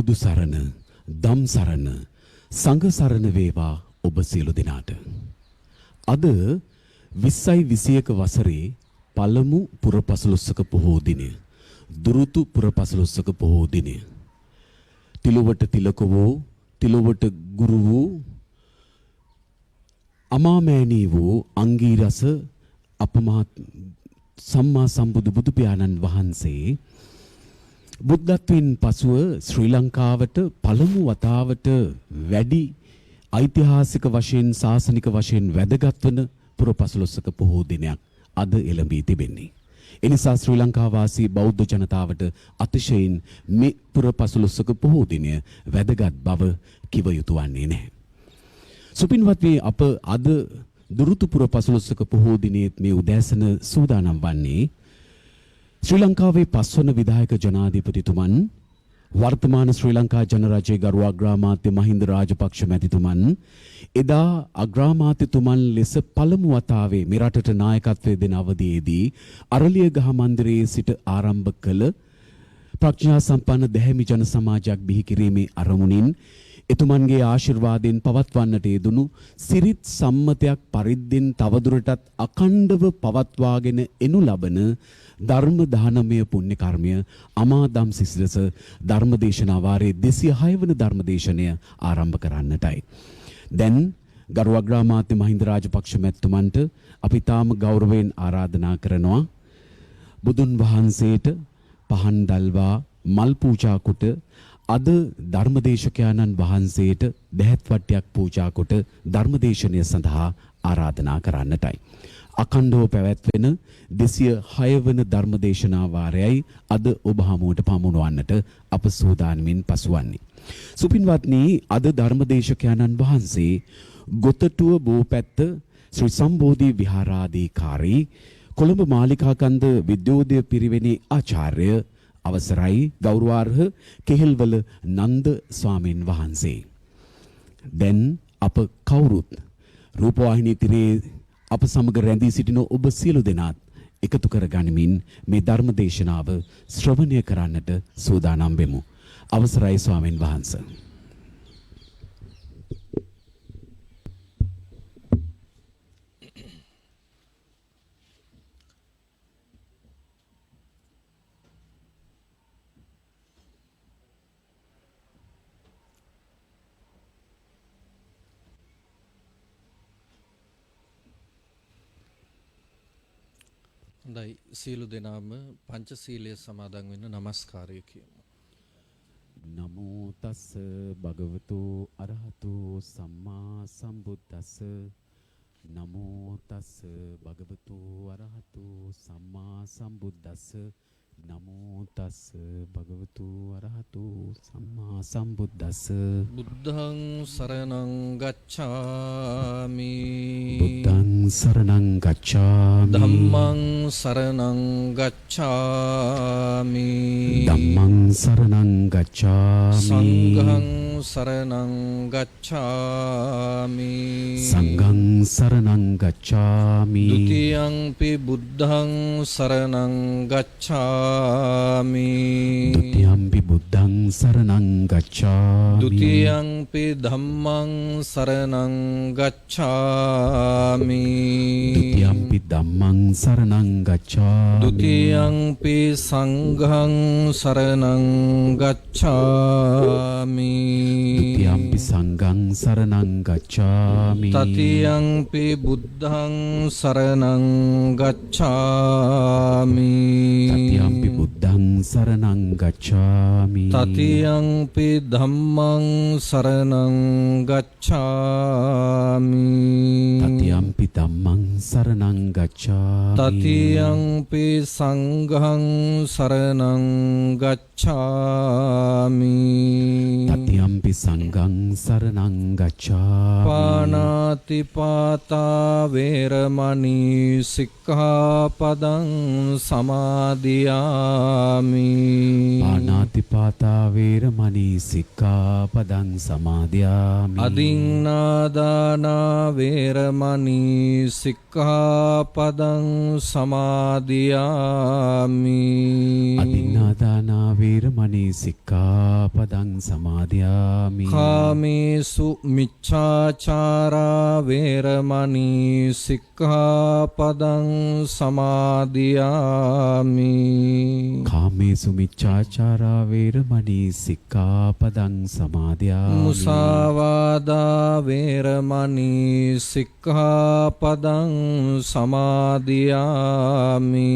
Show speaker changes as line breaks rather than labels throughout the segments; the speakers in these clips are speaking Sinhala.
බුදු සරණ, දම් සරණ, සංඝ සරණ වේවා ඔබ සියලු දෙනාට. අද 2021 වසරේ පළමු පුරපසළොස්වක පොහෝ දිනය. දුරුතු පුරපසළොස්වක පොහෝ දිනය. තිලොවට තිලක වූ, තිලොවට ගුරු වූ, අමාමෑණී වූ අංගීරස අපමහත් සම්මා සම්බුදු බුදු පියාණන් වහන්සේ බුද්ධත්වයෙන් පසුව ශ්‍රී ලංකාවට පළමු වතාවට වැඩි ඓතිහාසික වශයෙන් ශාසනික වශයෙන් වැදගත් වන පුරපසළොස්වක පොහෝ දිනයක් අද එළඹී තිබෙන්නේ. එනිසා ශ්‍රී ලංකා වාසී බෞද්ධ ජනතාවට අතිශයින් මේ පුරපසළොස්වක පොහෝ දිනය වැදගත් බව කිව යුතු වන්නේ නැහැ. සුපින්වත් අප අද දුරුතු පුරපසළොස්වක පොහෝ දිනයේ මේ උදෑසන සූදානම් වන්නේ ශ්‍රී ලංකාවේ පස්වන විධායක ජනාධිපතිතුමන් වර්තමාන ශ්‍රී ලංකා ජනරජයේ ගරු අග්‍රාමාත්‍ය මහින්ද රාජපක්ෂ මැතිතුමන් එදා අග්‍රාමාත්‍යතුමන් ලෙස පළමු වතාවේ මේ රටට නායකත්වයේ දෙන අවධියේදී අරලියගහ මන්දිරයේ සිට ආරම්භ කළ ප්‍රඥා සම්පන්න දැහැමි ජන සමාජයක් බිහි කිරීමේ අරමුණින් එතුමන්ගේ ආශිර්වාදයෙන් පවත්වන්නට යෙදුණු සිරිත් සම්මතයක් පරිද්දෙන් තවදුරටත් අඛණ්ඩව පවත්වාගෙන එනු ලබන ධර්ම දානමය පුණ්‍ය කර්මය අමාදම් සිසිලස ධර්මදේශනා වාරයේ 206 වන ධර්මදේශනය ආරම්භ කරන්නටයි. දැන් ගරු අග්‍රාමාත්‍ය මහින්ද රාජපක්ෂ මැතිතුමන්ට අපි තාම ගෞරවයෙන් ආරාධනා කරනවා බුදුන් වහන්සේට පහන් දල්වා මල් පූජා කොට අද ධර්මදේශකයන්න් වහන්සේට දැහැත් වට්ටියක් පූජා කොට ධර්මදේශනය සඳහා ආරාධනා කරන්නටයි. අඛණ්ඩව පැවැත්වෙන 206 වන ධර්මදේශනා වාරයයි අද ඔබ හමුවට පමුණවන්නට අප සූදානමින් පසුවන්නේ. සුපින්වත්නි, අද ධර්මදේශකයන්න් වහන්සේ ගොතටුව බෝපැත්ත ශ්‍රී සම්බෝධි විහාරාධිකාරී කොළඹ මාලිකාකන්ද විද්‍යෝදය පිරිවෙනේ ආචාර්ය අවසරයි ගෞරවාර්හ කෙහෙල්වල නන්ද ස්වාමීන් වහන්සේ. දැන් අප කවුරුත් රූපවාහිනී තිරේ අප සමග රැඳී සිටින ඔබ සියලු දෙනාත් එකතු කර ගනිමින් මේ ධර්ම දේශනාව ශ්‍රවණය කරන්නට සූදානම් වෙමු. අවසරයි ස්වාමීන් වහන්සේ.
හොඳයි, සීලු දෙනාම පංචශීලයේ සමාදන් වෙන්න নমස්කාරය කියමු.
නමෝ තස් භගවතු අරහතු සම්මා සම්බුද්දස්ස. නමෝ තස් භගවතු අරහතු සම්මා සම්බුද්දස්ස. නමෝ තස් භගවතු අරහතු සම්මා සම්බුද්දස්ස.
බුද්ධං සරණං ගච්ඡාමි.
බුද්ධං සරණං ගච්ඡාමි.
ධම්මං සරණං ගච්ඡාමි.
ධම්මං සරණං ගච්ඡාමි.
සංඝං සරණං ගච්ඡාමි.
සංඝං සරණං ගච්ඡාමි.
ဒ ුතියංපි බුද්ධං සරණං ගච්ඡාමි.
ဒ ුතියංපි බුද්ධං සරණං ගච්ඡාමි.
ဒ ුතියංපි ධම්මං සරණං ගච්ඡාමි.
ဒ ුතියංපි ධම්මං සරණං ගච්ඡාමි.
ဒ ුතියංපි සංඝං සරණං ගච්ඡාමි.
ဒ ුතියංපි සංඝං සරණං ගච්ඡාමි.
තතියංපි බුද්ධං සරණං ගච්ඡාමි.
තතියංපි බුද්ධං සරණං ගච්ඡාමි.
තතියංපි ධම්මං සරණං ගච්ඡාමි.
තතියංපි ධම්මං සරණං ගච්ඡාමි.
තතියංපි සංඝං සරණං ගච්ඡාමි.
Titiyampi sanghang saranang gacchami.
පානාති පාතා වේරමණී සික්ඛාපදං සමාදියාමි.
Panatipata veramani sikkhapadang samadhyami.
අදින්නාදානා වේරමණී සික්ඛාපදං සමාදියාමි.
Adinadana veramani sikkhapadang samadhyami.
කාමේසු මිච්ඡාචාරා වේරමණී සික්ඛාපදං සමාදියාමි.
Kamesu miccāchārā veramani sikkhapadang samadhyami.
මුසාවාදා වේරමණී සික්ඛාපදං සමාදියාමි.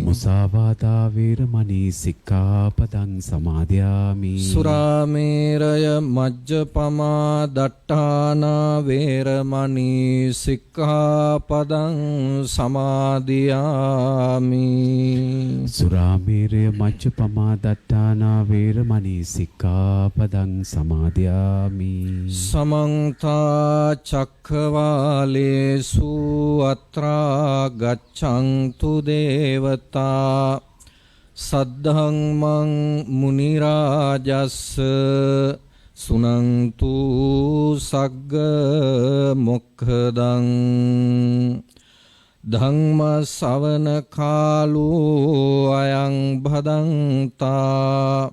Musāvādā veramani sikkhapadang samadhyami.
සුරාමේරය මජ්ජපමා දට්ඨානා වේරමණී සික්ඛාපදං සමාදියාමි.
Suramere majjapama dattana veramani sikkhapadang samadhyami.
සමන්තා චක්ඛවාලේසු අත්‍රා ගච්ඡන්තු දේවතා සද්ධම්මං මුනි රාජස්ස සුනන්තු සග්ග මොක්ඛදං ධම්ම ශවන කාලෝ අයං භදංතා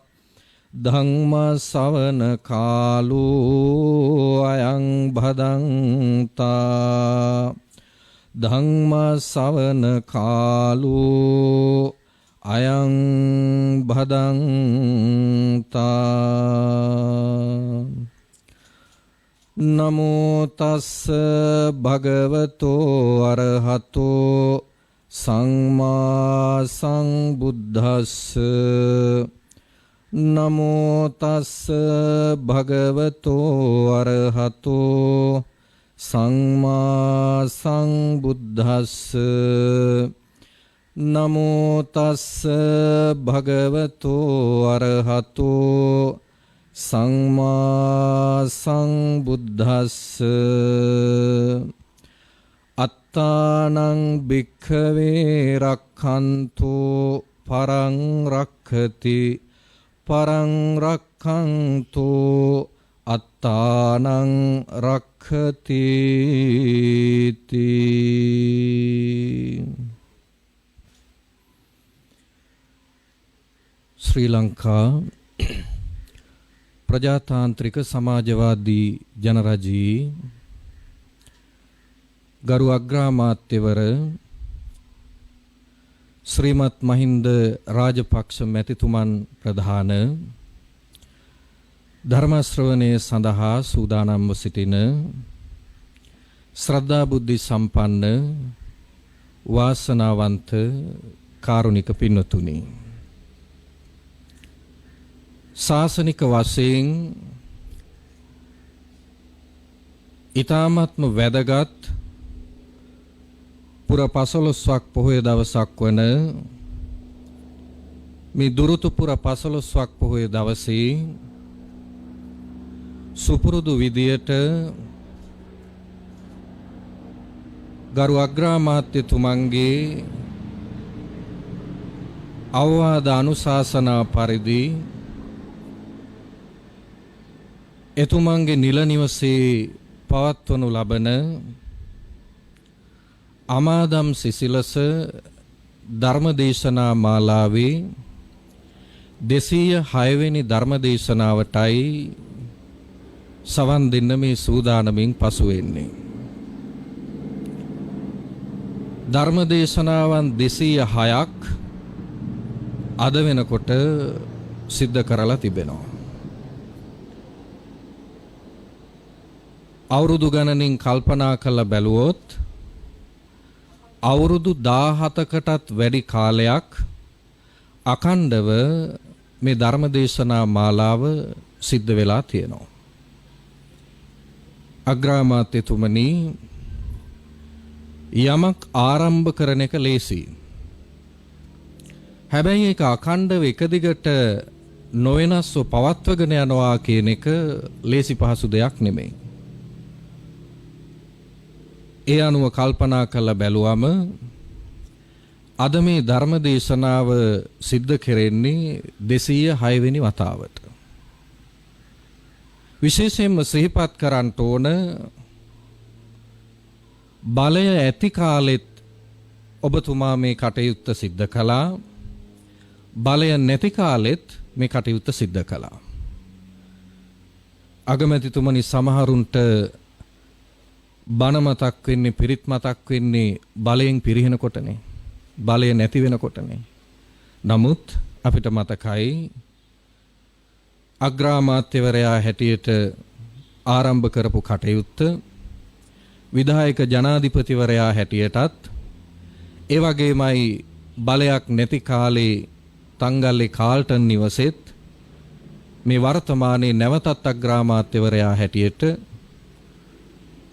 ධම්ම ශවන කාලෝ අයං භදංතා ධම්ම ශවන කාලෝ අයං භදංතා. නමෝ තස්ස භගවතෝ අරහතෝ සම්මා සම්බුද්දස්ස. නමෝ තස්ස භගවතෝ අරහතෝ සම්මා සම්බුද්දස්ස. නමෝ තස්ස භගවතෝ අරහතෝ සම්මා සම්බුද්දස්ස. අත්තානං භික්ඛවේ රක්ඛන්තෝ පරං රක්ඛති පරං රක්ඛන්තෝ අත්තානං රක්ඛති තී. ශ්‍රී ලංකා ප්‍රජාතාන්ත්‍රික සමාජවාදී ජනරජී ගරු අග්‍රාමාත්‍යවර ශ්‍රීමත් මහින්ද රාජපක්ෂ මැතිතුමන් ප්‍රධාන ධර්ම ශ්‍රවණය සඳහා සූදානම්ව සිටින ශ්‍රද්ධා බුද්ධි සම්පන්න වාසනාවන්ත කාරුණික පින්වතුනි, ශාසනික වශයෙන් ඊ타ත්ම වැදගත් පුර 15ක් පොහොය දවසක් වන මේ දුරුතු පුර 15ක් පොහොය දවසේ සුපුරුදු විදියට ගරු අග්‍රාමාත්‍යතුමන්ගේ අවවාද අනුශාසනා පරිදි එතුමන්ගේ නිල නිවසේ පවත්වනු ලබන අමාදම් සිසිලස ධර්මදේශනා මාලාවේ 206 වෙනි ධර්මදේශනාවටයි සවන් දෙන්න මේ සූදානමින් පසු වෙන්නේ. ධර්මදේශනාවන් 206ක් අද වෙනකොට සිද්ධ කරලා තිබෙනවා. අවුරුදු ගණනින් කල්පනා කරලා බැලුවොත් අවුරුදු 17කටත් වැඩි කාලයක් අඛණ්ඩව මේ ධර්මදේශනා මාලාව සිද්ධ වෙලා තියෙනවා. අග්‍රාමාත්‍යතුමනි, යමක් ආරම්භ කරන එක ලේසි. හැබැයි ඒක අඛණ්ඩව එක දිගට නොවෙනස්ව පවත්වගෙන යනවා කියන එක ලේසි පහසු දෙයක් නෙමෙයි. ඒ අනුව කල්පනා කරලා බැලුවම අද මේ ධර්ම දේශනාව සිද්ධ කෙරෙන්නේ 206 වෙනි වතාවට. විශේෂයෙන්ම සිහිපත් කරන්න ඕන බලය ඇති කාලෙත් ඔබතුමා මේ කටයුත්ත සිද්ධ කළා. බලය නැති කාලෙත් මේ කටයුත්ත සිද්ධ කළා. අගමැතිතුමනි සමහරුන්ට බණ මතක් වෙන්නේ පිරිත් මතක් වෙන්නේ බලයෙන් පිරිහෙනකොටනේ. බලය නැති වෙනකොටනේ. නමුත් අපිට මතකයි අග්‍රාමාත්‍යවරයා හැටියට ආරම්භ කරපු කටයුත්ත විධායක ජනාධිපතිවරයා හැටියටත් ඒ වගේමයි බලයක් නැති කාලේ තංගල්ලේ කාල්ටන් නිවසෙත් මේ වර්තමානයේ නැවතත් අග්‍රාමාත්‍යවරයා හැටියට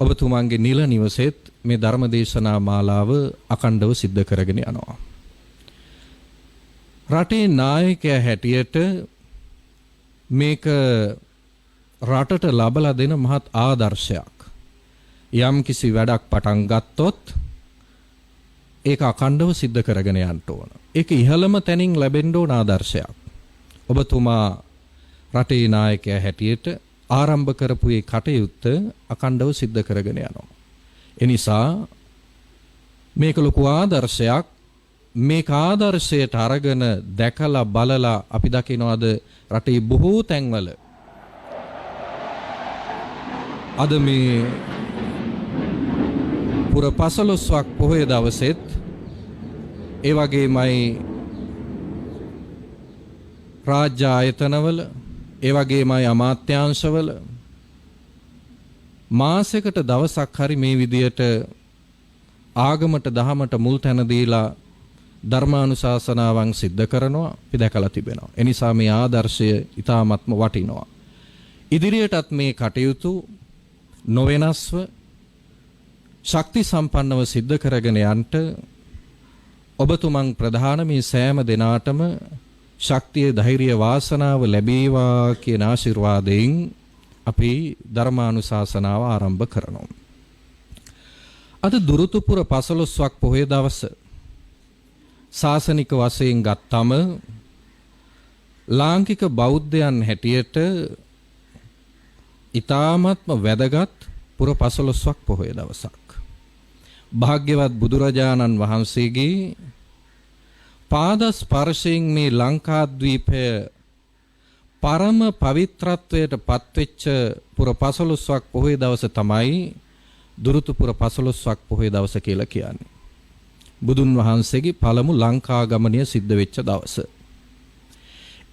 ඔබතුමාගේ නිල නිවසෙත් මේ ධර්මදේශනා මාලාව අඛණ්ඩව සිද්ධ කරගෙන යනවා. රටේ නායකයා හැටියට මේක රටට ලබලා දෙන මහත් ආදර්ශයක්. යම් කිසි වැඩක් පටන් ගත්තොත් ඒක අඛණ්ඩව සිද්ධ කරගෙන යන්න ඕන. ඒක ඉහළම තැනින් ලැබෙන්න ඕන ආදර්ශයක්. ඔබතුමා රටේ නායකයා හැටියට ආරම්භ කරපු මේ කටයුත්ත අඛණ්ඩව සිද්ධ කරගෙන යනවා. ඒ නිසා මේක ලොකු ආදර්ශයක්. මේක ආදර්ශයට අරගෙන දැකලා බලලා අපි දකිනවාද රටේ බොහෝ තැන්වල අද මේ පුර 15ක් පොහොය දවසෙත් ඒ වගේමයි රාජ්‍ය ආයතනවල ඒ වගේමයි අමාත්‍යාංශවල මාසයකට දවසක් හරි මේ විදියට ආගමට දහමට මුල් තැන දීලා ධර්මානුශාසනාවන් සිද්ධ කරනවා අපි දැකලා තිබෙනවා. ඒ නිසා මේ ආදර්ශය ඊ타ත්ම වටිනවා. ඉදිරියටත් මේ කටයුතු නොවෙනස්ව ශක්ති සම්පන්නව සිද්ධ කරගෙන යන්නට ඔබතුමන් ප්‍රධාන මේ සෑම දිනාටම ශක්තිය ධෛර්ය වාසනාව ලැබේවා කියන ආශිර්වාදයෙන් අපි ධර්මානුශාසනාව ආරම්භ කරනවා. අද දුරුතුපුර 15ක් පොහොය දවස ශාසනික වශයෙන් ගත්තම ලාංකික බෞද්ධයන් හැටියට ඊ타ත්ම වැදගත් පුර 15ක් පොහොය දවසක්. භාග්‍යවත් බුදුරජාණන් වහන්සේගේ පාද ස්පර්ශයෙන් මේ ලංකාද්වීපය පරම පවිත්‍රත්වයට පත්වෙච්ච පුර 15ක් පොහොය දවස තමයි දුරුතුපුර 15ක් පොහොය දවස කියලා කියන්නේ. බුදුන් වහන්සේගේ පළමු ලංකා ගමනය සිද්ධ වෙච්ච දවස.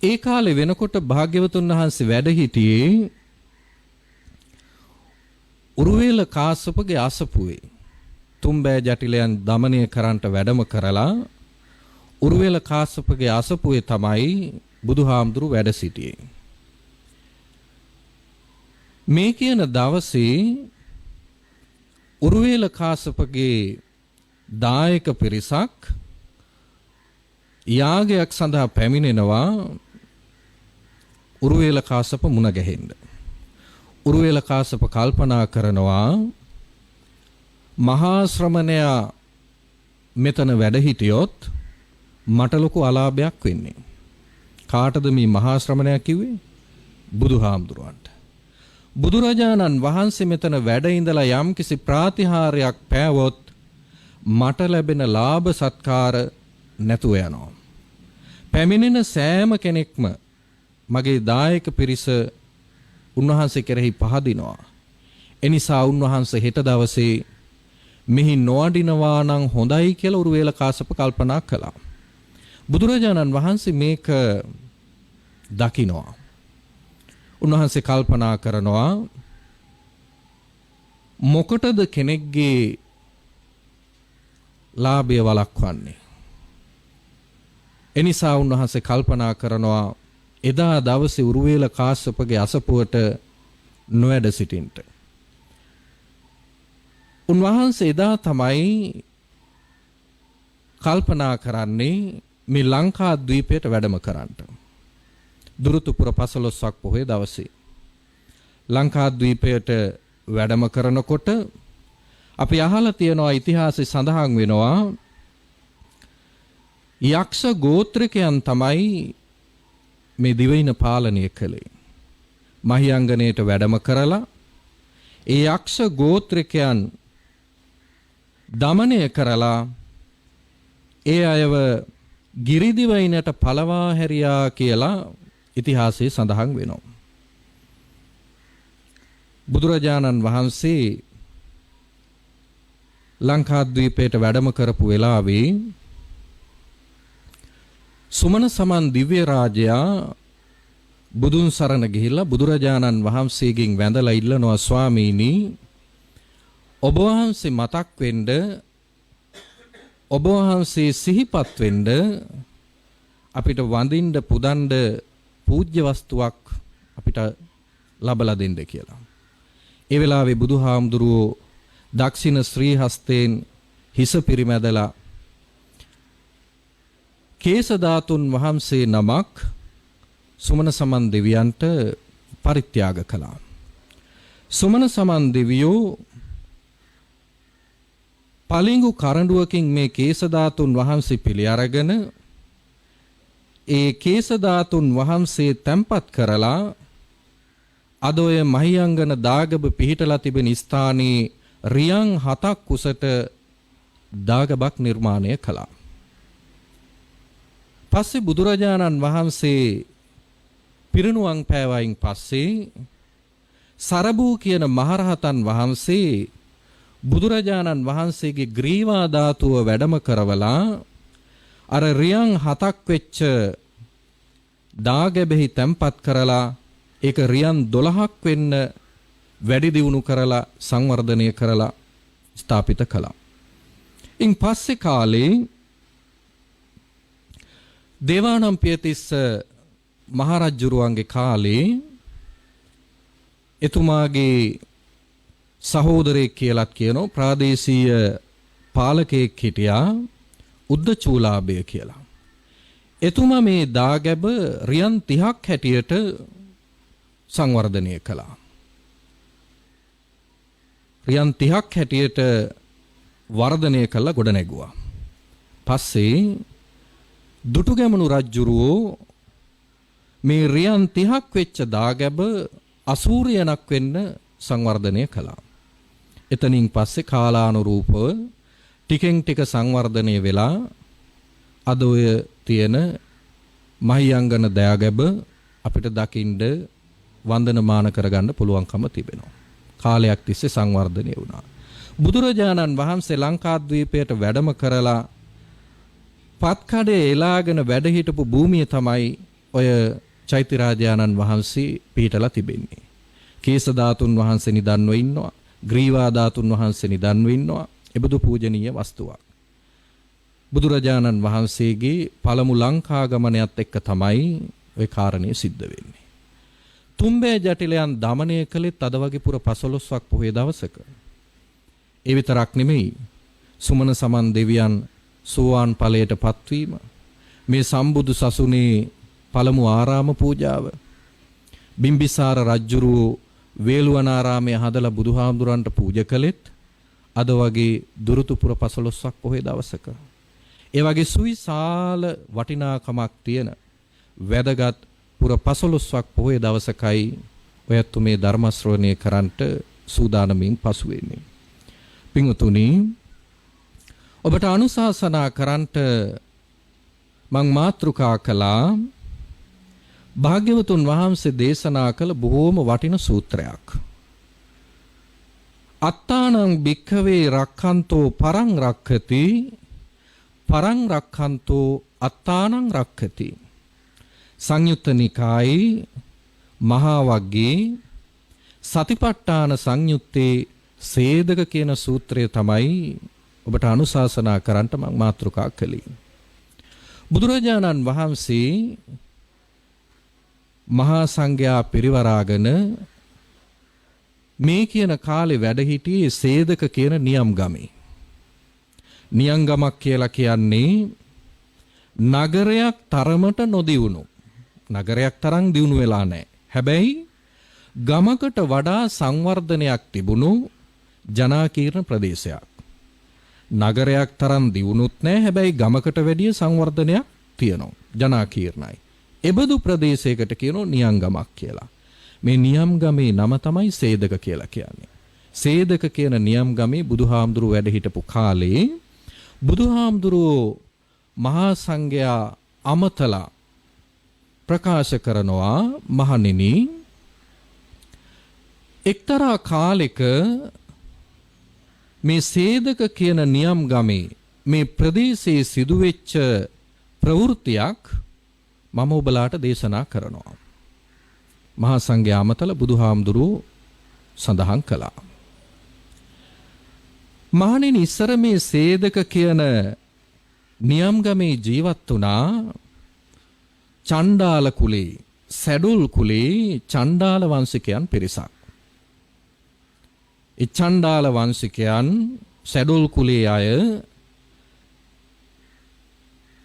ඒ කාලේ වෙනකොට භාග්‍යවතුන් වහන්සේ වැඩ හිටියේ උරුවේල කාශ්‍යපගේ අසපුවේ. තුම්බෑ ජටිලයන් দমনය කරන්නට වැඩම කරලා උරුවේල කාශ්‍යපගේ අසපුවේ තමයි බුදුහාමුදුරු වැඩ සිටියේ. මේ කියන දවසේ උරුවේල කාශ්‍යපගේ දායක පිරිසක් යාගයක් සඳහා පැමිණෙනවා උරුවේල කාශ්‍යප මුණ ගැහෙන්න. උරුවේල කාශ්‍යප කල්පනා කරනවා මහා ශ්‍රමණයා මෙතන වැඩ හිටියොත් මට ලොකු අලාභයක් වෙන්නේ. කාටද මේ මහා ශ්‍රමණයා කිව්වේ? බුදුහාමුදුරුවන්ට. බුදුරජාණන් වහන්සේ මෙතන වැඩ ඉඳලා යම් කිසි ප්‍රාතිහාර්යයක් පෑවොත් මට ලැබෙන ලාභ සත්කාර නැතුව යනවා. පැමිණෙන සෑම කෙනෙක්ම මගේ දායක පිරිස උන්වහන්සේ කෙරෙහි පහදිනවා. එනිසා උන්වහන්සේ හෙට දවසේ මෙහි නොඅඩිනවා නම් හොඳයි කියලා උරුවේල කාශ්‍යප කල්පනා කළා. බුදුරජාණන් වහන්සේ මේක දකිනවා. උන්වහන්සේ කල්පනා කරනවා මොකටද කෙනෙක්ගේ ලාභය වළක්වන්නේ. එනිසා උන්වහන්සේ කල්පනා කරනවා එදා දවසේ උරුවේල කාශ්‍යපගේ අසපුවට නොවැඩ සිටින්නට. උන්වහන්සේ එදා තමයි කල්පනා කරන්නේ මේ ලංකාද්වීපයට වැඩම කරන්නට. දුරුතුපුර 15ක් පොහොය දවසේ ලංකාද්වීපයට වැඩම කරනකොට අපි අහලා තියෙනවා ඉතිහාසයේ සඳහන් වෙනවා යක්ෂ ගෝත්‍රිකයන් තමයි මේ දිවයින පාලනය කළේ. මහියංගනයට වැඩම කරලා ඒ යක්ෂ ගෝත්‍රිකයන් දමනය කරලා ඒ අයව ගිරිදිවයිනට පළවා හැරියා කියලා ඉතිහාසයේ සඳහන් වෙනවා. බුදුරජාණන් වහන්සේ ලංකාද්වීපයට වැඩම කරපු වෙලාවේ සුමන සමන් දිව්‍ය රාජයා බුදුන් සරණ ගිහිල්ලා බුදුරජාණන් වහන්සේගෙන් වැඳලා ඉල්ලනවා ස්වාමීනි ඔබ වහන්සේ මතක් වෙන්න ඔබ වහන්සේ සිහිපත් වෙන්න අපිට වඳින්න පුදන්න පූජ්‍ය වස්තුවක් අපිට ලබලා දෙන්න කියලා. ඒ වෙලාවේ බුදුහාමුදුරුවෝ දක්ෂිණ ශ්‍රී හස්තයෙන් හිස පිරිමැදලා කේස ධාතුන් වහන්සේ නමක් සුමන සමන් දෙවියන්ට පරිත්‍යාග කළා. සුමන සමන් දෙවියෝ පලිඟු කරඬුවකින් මේ කේස ධාතුන් වහන්සේ පිළි අරගෙන ඒ කේස ධාතුන් වහන්සේ තැන්පත් කරලා අද ඔය මහියංගන දාගබ පිහිටලා තිබෙන ස්ථානයේ රියන් 7ක් උසට දාගබක් නිර්මාණය කළා. පස්සේ බුදුරජාණන් වහන්සේ පිරිනුවම් පෑවයින් පස්සේ සරබූ කියන මහරහතන් වහන්සේ බුදුරජාණන් වහන්සේගේ ග්‍රීවා ධාතුව වැඩම කරවලා අර රියන් 7ක් වෙච්ච දාගැබෙහි තැන්පත් කරලා ඒක රියන් 12ක් වෙන්න වැඩි දියුණු කරලා සංවර්ධනය කරලා ස්ථාපිත කළා. ඉන් පස්සේ කාලේ දේවානම්පියතිස්ස මහරජුරුවන්ගේ කාලේ එතුමාගේ සහෝදරයෙක් කියලාත් කියනවා ප්‍රාදේශීය පාලකයෙක් හිටියා උද්දචූලාභය කියලා. එතුමා මේ දාගැබ රියන් 30ක් හැටියට සංවර්ධනය කළා. රියන් 30ක් හැටියට වර්ධනය කළා ගොඩ නැගුවා. පස්සේ දුටුගැමුණු රජුරෝ මේ රියන් 30ක් වෙච්ච දාගැබ අසූරියනක් වෙන්න සංවර්ධනය කළා. එතනින් පස්සේ කාලානුරූපව ටිකෙන් ටික සංවර්ධනය වෙලා අද ඔය තියෙන මහියංගන දයාගැබ අපිට දකින්න වන්දනමාන කරගන්න පුළුවන්කම තිබෙනවා. කාලයක් තිස්සේ සංවර්ධනය වුණා. බුදුරජාණන් වහන්සේ ලංකාද්වීපයට වැඩම කරලා පත්කඩේ එලාගෙන වැඩ හිටපු භූමිය තමයි ඔය චෛත්‍යරාජානන් වහන්සේ පිහිටලා තිබෙන්නේ. කේස ධාතුන් වහන්සේ නිදන්ව ඉන්නවා. ග්‍රීවා ධාතුන් වහන්සේ නිදන්ව ඉන්නවා. එබඳු පූජනීය වස්තුවක්. බුදුරජාණන් වහන්සේගේ පළමු ලංකා ගමනයත් එක්ක තමයි ওই කාරණේ සිද්ධ වෙන්නේ. තුම්බේ ජටිලයන් দমনය කළෙත් අද වගේ පුර 15ක් පොහොය දවසක. ඒ විතරක් නෙමෙයි සුමන සමන් දෙවියන් සෝවාන් ඵලයට පත්වීම, මේ සම්බුදු සසුනේ පළමු ආරාම පූජාව, බිම්බිසාර රජුරු වේළුවනාරාමයේ හදලා බුදුහාමුදුරන්ට පූජා කළෙත් අද වගේ දුරුතුපුර 15ක් පොහොය දවසක. ඒ වගේ සුවිශාල වටිනාකමක් තියෙන වැදගත් පුර 15ක් පොහොය දවසකයි ඔයත් මේ ධර්ම ශ්‍රවණය කරන්ට සූදානමින් පසු වෙන්නේ. පින්වතුනි, ඔබට අනුශාසනා කරන්ට මං මාතෘකා කළා භාග්‍යවතුන් වහන්සේ දේශනා කළ බොහෝම වටින සූත්‍රයක්. අත්තානං භික්ඛවේ රක්ඛන්තෝ පරං රක්ඛති පරං රක්ඛන්තෝ අත්තානං රක්ඛති. සංයුත්ත නිකායේ මහා වග්ගයේ සතිපට්ඨාන සංයුත්තේ සේදක කියන සූත්‍රය තමයි ඔබට අනුශාසනා කරන්නට මම මාතෘකා කළේ. බුදුරජාණන් වහන්සේ මහා සංඝයා පිරිවරාගෙන මේ කියන කාලේ වැඩ හිටියේ සේදක කියන නියම් ගමේ. නියම් ගමක් කියලා කියන්නේ නගරයක් තරමට නොදියුණු, නගරයක් තරම් දියුණු වෙලා නැහැ. හැබැයි ගමකට වඩා සංවර්ධනයක් තිබුණු ජනාකීර්ණ ප්‍රදේශයක්. නගරයක් තරම් දියුණුත් නැහැ. හැබැයි ගමකට වැඩිය සංවර්ධනයක් තියෙනවා. ජනාකීර්ණයි. එබඳු ප්‍රදේශයකට කියනෝ නියංගමක් කියලා. මේ නියම්ගමේ නම තමයි සේදක කියලා කියන්නේ. සේදක කියන නියම්ගමේ බුදුහාමුදුරුවෝ වැඩ හිටපු කාලේ බුදුහාමුදුරුවෝ මහා සංඝයා අමතලා ප්‍රකාශ කරනවා මහණෙනි එක්තරා කාලෙක මේ සේදක කියන නියම්ගමේ මේ ප්‍රදේශයේ සිදුවෙච්ච ප්‍රවෘත්තියක් මම ඔබලාට දේශනා කරනවා. මහා සංඝයා අමතල බුදුහාමුදුරුවෝ සඳහන් කළා. මහණෙනි ඉස්සර මේ සේදක කියන නියම්ගමේ ජීවත් වුණා චණ්ඩාල කුලේ, සැඩුල් කුලේ චණ්ඩාල වංශිකයන් පිරිසක්. ඒ චණ්ඩාල වංශිකයන් සැඩුල් කුලේ අය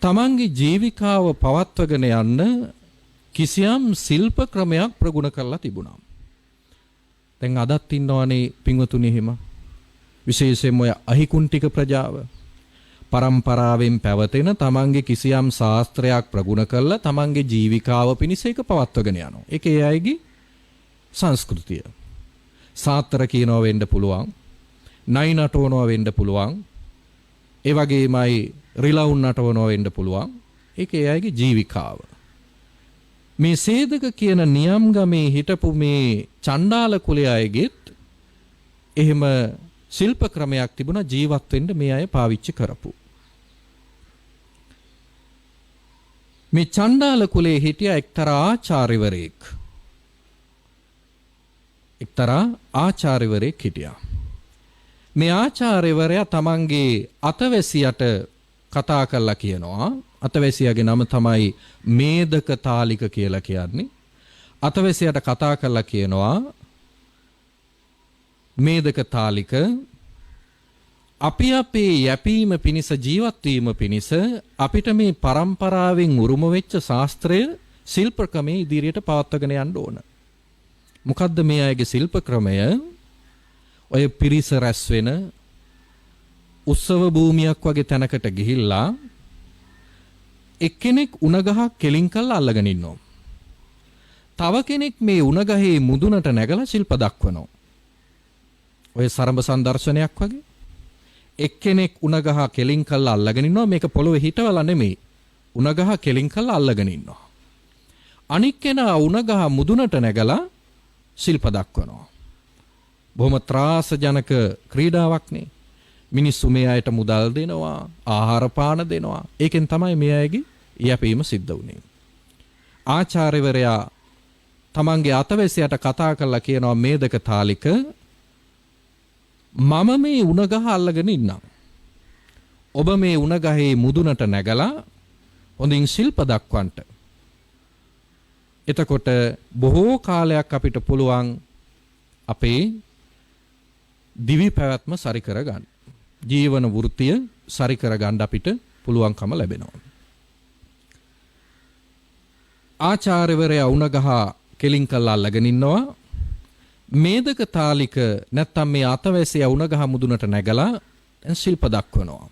තමන්ගේ ජීවිකාව පවත්වගෙන යන්න කිසියම් ශිල්ප ක්‍රමයක් ප්‍රගුණ කරලා තිබුණා. දැන් අදත් ඉන්නවනේ පින්වතුනි එහෙම. විශේෂයෙන්ම ඔය අහිකුන්ටික ප්‍රජාව පරම්පරාවෙන් පැවතෙන තමන්ගේ කිසියම් ශාස්ත්‍රයක් ප්‍රගුණ කරලා තමන්ගේ ජීවිකාව පිණිස ඒක පවත්වගෙන යනවා. ඒක ඒ අයගේ සංස්කෘතිය. සාත්‍ර කියනවා වෙන්න පුළුවන්. නයි නටවනවා වෙන්න පුළුවන්. ඒ වගේමයි රිලවුන් නටවනවා වෙන්න පුළුවන්. ඒක ඒ අයගේ ජීවිකාව. මේ සේදක කියන නියම්ගමේ හිටපු මේ චණ්ඩාල කුලයේ අයගෙත් එහෙම ශිල්ප ක්‍රමයක් තිබුණා ජීවත් වෙන්න මේ අය පාවිච්චි කරපු. මේ චණ්ඩාල කුලයේ හිටිය එක්තරා ආචාර්යවරයෙක් හිටියා. මේ ආචාර්යවරයා තමන්ගේ අතවැසියට කතා කරලා කියනවා. අතවැසියාගේ නම තමයි මේදක තාලික කියලා කියන්නේ. අතවැසියට කතා කරලා කියනවා මේදක තාලික අපි අපේ යැපීම පිණිස ජීවත් වීම පිණිස අපිට මේ පරම්පරාවෙන් උරුම වෙච්ච ශාස්ත්‍රය ශිල්ප ක්‍රමයේ ඉදිරියට පවත්වාගෙන යන්න ඕන. මොකද්ද මේ අයගේ ශිල්ප ක්‍රමය? ඔය පිරිස රැස් වෙන උත්සව භූමියක් වගේ තැනකට ගිහිල්ලා එක්කෙනෙක් උණ ගහක් කෙලින් කරලා අල්ලගෙන ඉන්නවා. තව කෙනෙක් මේ උණ ගහේ මුදුනට නැගලා ශිල්ප දක්වනවා. ඔය සරඹ සංදර්ශනයක් වගේ. එක්කෙනෙක් උණ ගහ කෙලින් කරලා අල්ලගෙන ඉන්නවා. මේක පොළොවේ හිටවලා නෙමෙයි. උණ ගහ කෙලින් කරලා අල්ලගෙන ඉන්නවා. අනික් කෙනා උණ ගහ මුදුනට නැගලා ශිල්ප දක්වනවා. බොහොම ත්‍රාසජනක ක්‍රීඩාවක් නේ. මිනිස්සු මේ අයට මුදල් දෙනවා, ආහාර පාන දෙනවා. ඒකෙන් තමයි මේ අයගේ යැපීම සිද්ධ වුනේ. ආචාර්යවරයා තමන්ගේ අතවැසියට කතා කරලා කියනවා මේදක තාලික මම මේ උණ ගහ අල්ලගෙන ඉන්නම්. ඔබ මේ උණ ගහේ මුදුනට නැගලා හොඳින් ශිල්ප දක්වන්නට. එතකොට බොහෝ කාලයක් අපිට පුළුවන් අපේ දිවි පැවැත්ම සරි කරගන්න. ජීවන වෘත්තිය සරි කරගන්න අපිට පුළුවන්කම ලැබෙනවා. ආචාර්යවරයා උණ ගහ කෙලින් කරලා අල්ලගෙන ඉන්නවා. මේදක තාලික නැත්තම් මේ අතවැසියා උණ ගහ මුදුනට නැගලා ශිල්ප දක්වනවා.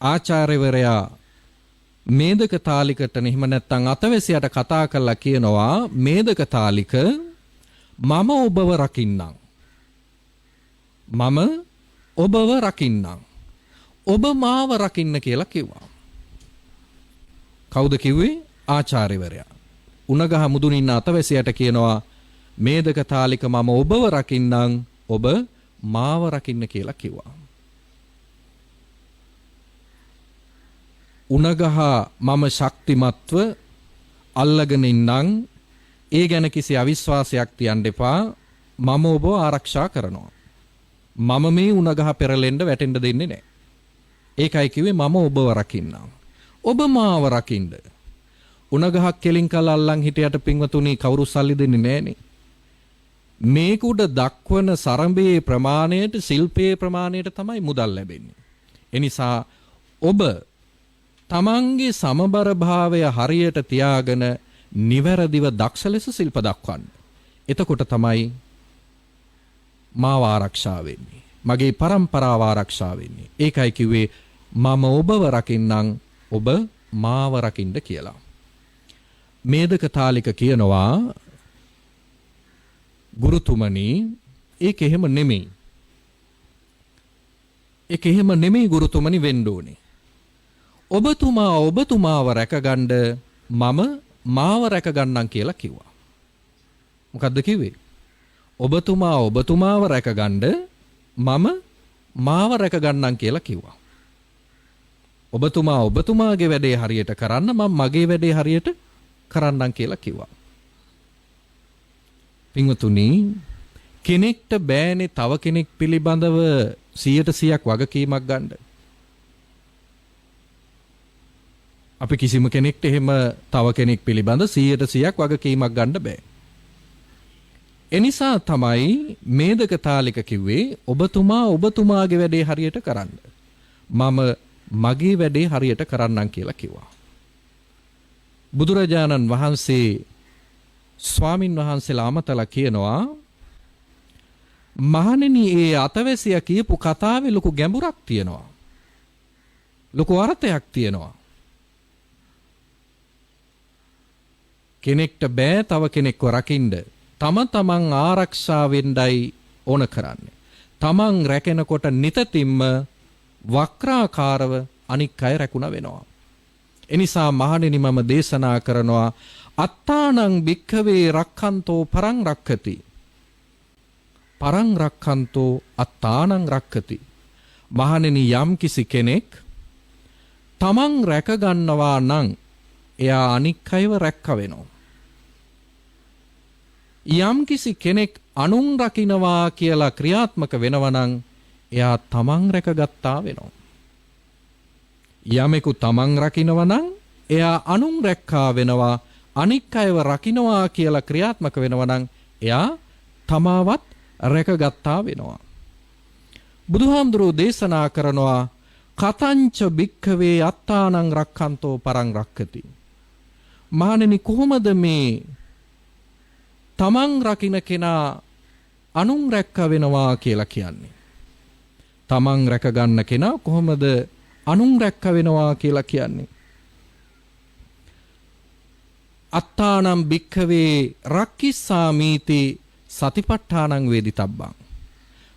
ආචාර්යවරයා මේදක තාලිකට එහෙම නැත්තම් අතවැසියට කතා කරලා කියනවා මේදක තාලික මම ඔබව රකින්නම්. මම ඔබව රකින්නම්. ඔබ මාව රකින්න කියලා කිව්වා. කවුද කිව්වේ? ආචාර්යවරයා. උණ ගහ මුදුනින් ඉන්න අතවැසියට කියනවා මේදක තාලික මම ඔබව රකින්නම්. ඔබ මාව රකින්න කියලා කිව්වා. උණ ගහ මම ශක්තිමත්ව අල්ලගෙන ඉන්නම්. ඒ ගැන කිසි අවිශ්වාසයක් තියන්න එපා. මම ඔබව ආරක්ෂා කරනවා. මම මේ උණ ගහ පෙරලෙන්න වැටෙන්න දෙන්නේ නැහැ. ඒකයි කිව්වේ මම ඔබව රකින්නම්. ඔබ මාව රකින්න. උණ ගහක් කෙලින් කළා අල්ලන් හිටියට පින්වතුනි කවුරු සල්ලි දෙන්නේ නැහනේ. මේක උඩ දක්වන සරඹේ ප්‍රමාණයට ශිල්පයේ ප්‍රමාණයට තමයි මුදල් ලැබෙන්නේ. ඒ නිසා ඔබ තමන්ගේ සමබර භාවය හරියට තියාගෙන නිවැරදිව දක්ෂ ලෙස සිල්ප දක්වන්න. එතකොට තමයි මාව ආරක්ෂා වෙන්නේ. මගේ પરම්පරාව ආරක්ෂා වෙන්නේ. ඒකයි කිව්වේ මම ඔබව රකින්නම් ඔබ මාව රකින්න කියලා. මේදක තාලික කියනවා ගුරුතුමනි ඒක එහෙම නෙමෙයි. ඒක එහෙම නෙමෙයි ගුරුතුමනි වෙන්න ඕනේ. ඔබතුමාව රැකගන්න මම මාව රැකගන්නම් කියලා කිව්වා. මොකද්ද කිව්වේ? ඔබතුමාව රැකගන්න මම මාව රැකගන්නම් කියලා කිව්වා. ඔබතුමාගේ වැඩේ හරියට කරන්න මම මගේ වැඩේ හරියට කරන්නම් කියලා කිව්වා. පින්වතුනි කෙනෙක්ට බෑනේ තව කෙනෙක් පිළිබඳව 100% වගකීමක් ගන්න. අපි කිසිම කෙනෙක්ට එහෙම තව කෙනෙක් පිළිබඳ 100% වගකීමක් ගන්න බෑ. එනිසා තමයි මේදක තාලික කිව්වේ ඔබතුමාගේ වැඩේ හරියට කරන්න. මම මගේ වැඩේ හරියට කරන්නම් කියලා කිව්වා. බුදුරජාණන් වහන්සේ ස්වාමින් වහන්සේලා අමතලා කියනවා මහණෙනි ඒ අතවැසියා කියපු කතාවේ ලොකු ගැඹුරක් තියෙනවා. ලොකු අර්ථයක් තියෙනවා. කෙනෙක්ට බෑ තව කෙනෙක්ව රකින්න. තමන් ආරක්ෂා වෙන්නයි ඕන කරන්නේ. තමන් රැකෙනකොට නිතින්ම වක්‍රාකාරව අනික් අය රැකුණ වෙනවා. එනිසා මහණෙනි මම දේශනා කරනවා අත්තානං භික්ඛවේ රක්ඛන්තෝ පරං රක්ඛති. පරං රක්ඛන්තෝ අත්තානං රක්ඛති. මහණෙනි යම් කිසි කෙනෙක් තමන් රැක ගන්නවා නම් එයා අනික් අයව රැක්ක වෙනවා. යම් කිසි කෙනෙක් අනුන් රකින්නවා කියලා ක්‍රියාත්මක වෙනවා නම් එයා තමන් රැකගත්තා වෙනවා. යමෙකු තමන් රකින්නවා නම් එයා අනුන් රැක්කා වෙනවා. අනික් අයව රකින්නවා කියලා ක්‍රියාත්මක වෙනවා නම් එයා තමාවත් රැකගත්තා වෙනවා. බුදුහාමුදුරෝ දේශනා කරනවා කතංච භික්ඛවේ අත්තානං රක්ඛන්තෝ පරං රක්ඛති. මහණෙනි කොහොමද මේ තමන් රකින්න කෙනා අනුන් රැක්ක වෙනවා කියලා කියන්නේ? තමන් රැක ගන්න කෙනා කොහොමද අනුන් රැක්ක වෙනවා කියලා කියන්නේ? අත්තානම් භික්ඛවේ රක්ඛිස්සාමීති සතිපට්ඨානං වේදිතබ්බං.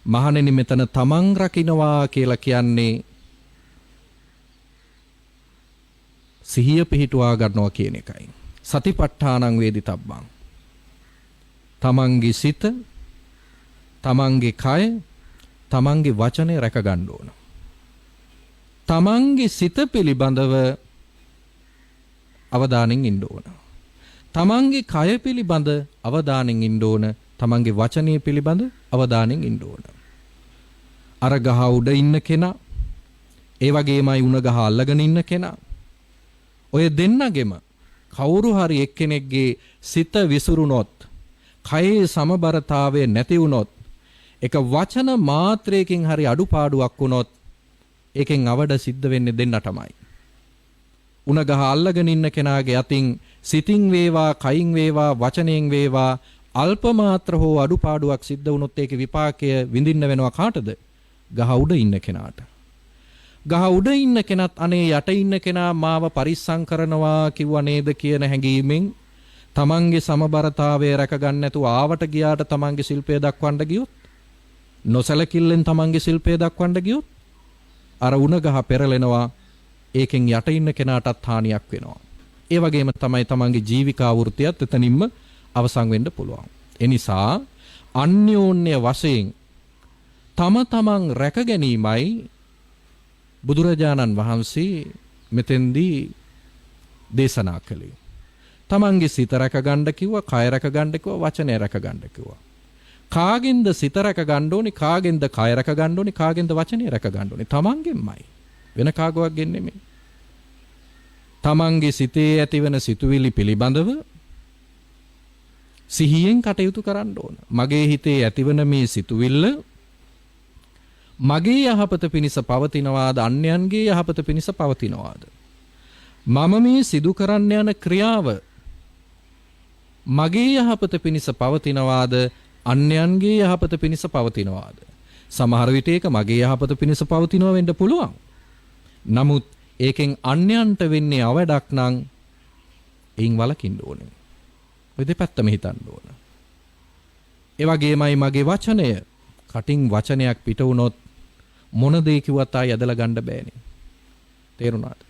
මහණෙනි මෙතන තමන් රකින්නවා කියලා කියන්නේ සිහිය පිහිටුවා ගන්නවා කියන එකයි. සතිපට්ඨානං වේදිතබ්බං. තමන්ගේ සිත, තමන්ගේ කය, තමන්ගේ වචනේ රැක ගන්න ඕන. තමන්ගේ සිත පිළිබඳව අවධානයෙන් ඉන්න ඕන. තමන්ගේ කය පිළිබඳ අවධානයෙන් ඉන්න ඕන. තමන්ගේ වචනය පිළිබඳ අවධානයෙන් ඉන්න ඕන. අර ගහ උඩ ඉන්න කෙනා, ඒ වගේමයි උණ ගහ අල්ලගෙන ඉන්න කෙනා, ඔය දෙන්නගෙම කවුරු හරි එක්කෙනෙක්ගේ සිත විසිරුණොත්, කයේ සමබරතාවය නැති වුණොත්, එක වචන මාත්‍රයකින් හරි අඩුපාඩුවක් වුණොත් ඒකෙන් අවඩ සිද්ධ වෙන්නේ දෙන්නටමයි. උණ ගහ අල්ලගෙන ඉන්න කෙනාගේ අතින් සිතින් වේවා, කයින් වේවා, වචනයෙන් වේවා අල්ප මාත්‍ර හෝ අඩුපාඩුවක් සිද්ධ වුණොත් ඒකේ විපාකය විඳින්න වෙනවා කාටද? ගහ උඩ ඉන්න කෙනාට. ගහ උඩ ඉන්න කෙනත් අනේ යට ඉන්න කෙනා මාව පරිස්සම් කරනවා කිව්වා නේද කියන හැඟීමෙන් තමන්ගේ සමබරතාවය රැක ගන්න නැතුව ආවට ගියාට තමන්ගේ ශිල්පය දක්වන්න ගියොත්, නොසලකිල්ලෙන් තමන්ගේ ශිල්පය දක්වන්න ගියොත් අර උණ ගහ පෙරලෙනවා. ඒකෙන් යට ඉන්න කෙනාටත් හානියක් වෙනවා. ඒ වගේම තමයි තමන්ගේ ජීවිකා වෘත්තියත් එතනින්ම අවසන් වෙන්න පුළුවන්. ඒ නිසා අන්‍යෝන්‍ය වශයෙන් තම තමන් රැක ගැනීමයි බුදුරජාණන් වහන්සේ මෙතෙන්දී දේශනා කළේ. තමන්ගේ සිත රැක ගන්න කිව්වා, කය රැක ගන්න කිව්වා, වචනය රැක ගන්න කිව්වා. කාගෙන්ද සිත රැක ගන්න ඕනේ, කාගෙන්ද කය රැක ගන්න ඕනේ, කාගෙන්ද වචනය රැක ගන්න ඕනේ? තමන්ගෙන්මයි. වෙන කාගවක්ගෙන් නෙමෙයි. තමන්ගේ සිතේ ඇතිවන සිතුවිලි පිළිබඳව සිහියෙන් කටයුතු කරන්න ඕන. මගේ හිතේ ඇතිවන මේ සිතුවිල්ල මගේ යහපත පිණිස පවතිනවාද, අන්‍යයන්ගේ යහපත පිණිස පවතිනවාද? මම මේ සිදු කරන්න යන ක්‍රියාව මගේ යහපත පිණිස පවතිනවාද අන්‍යයන්ගේ යහපත පිණිස පවතිනවාද? සමහර විට ඒක මගේ යහපත පිණිස පවතිනවා වෙන්න පුළුවන්. නමුත් ඒකෙන් අන්‍යයන්ට වෙන්නේ අවඩක් නම් එයින් වළකින්න ඕනේ. ඔය දෙපැත්තම හිතන්න ඕන. ඒ වගේමයි මගේ වචනය. කටින් වචනයක් පිට වුණොත් මොන දේ කිව්වත් ආය ඇදලා ගන්න බෑනේ. තේරුණාද?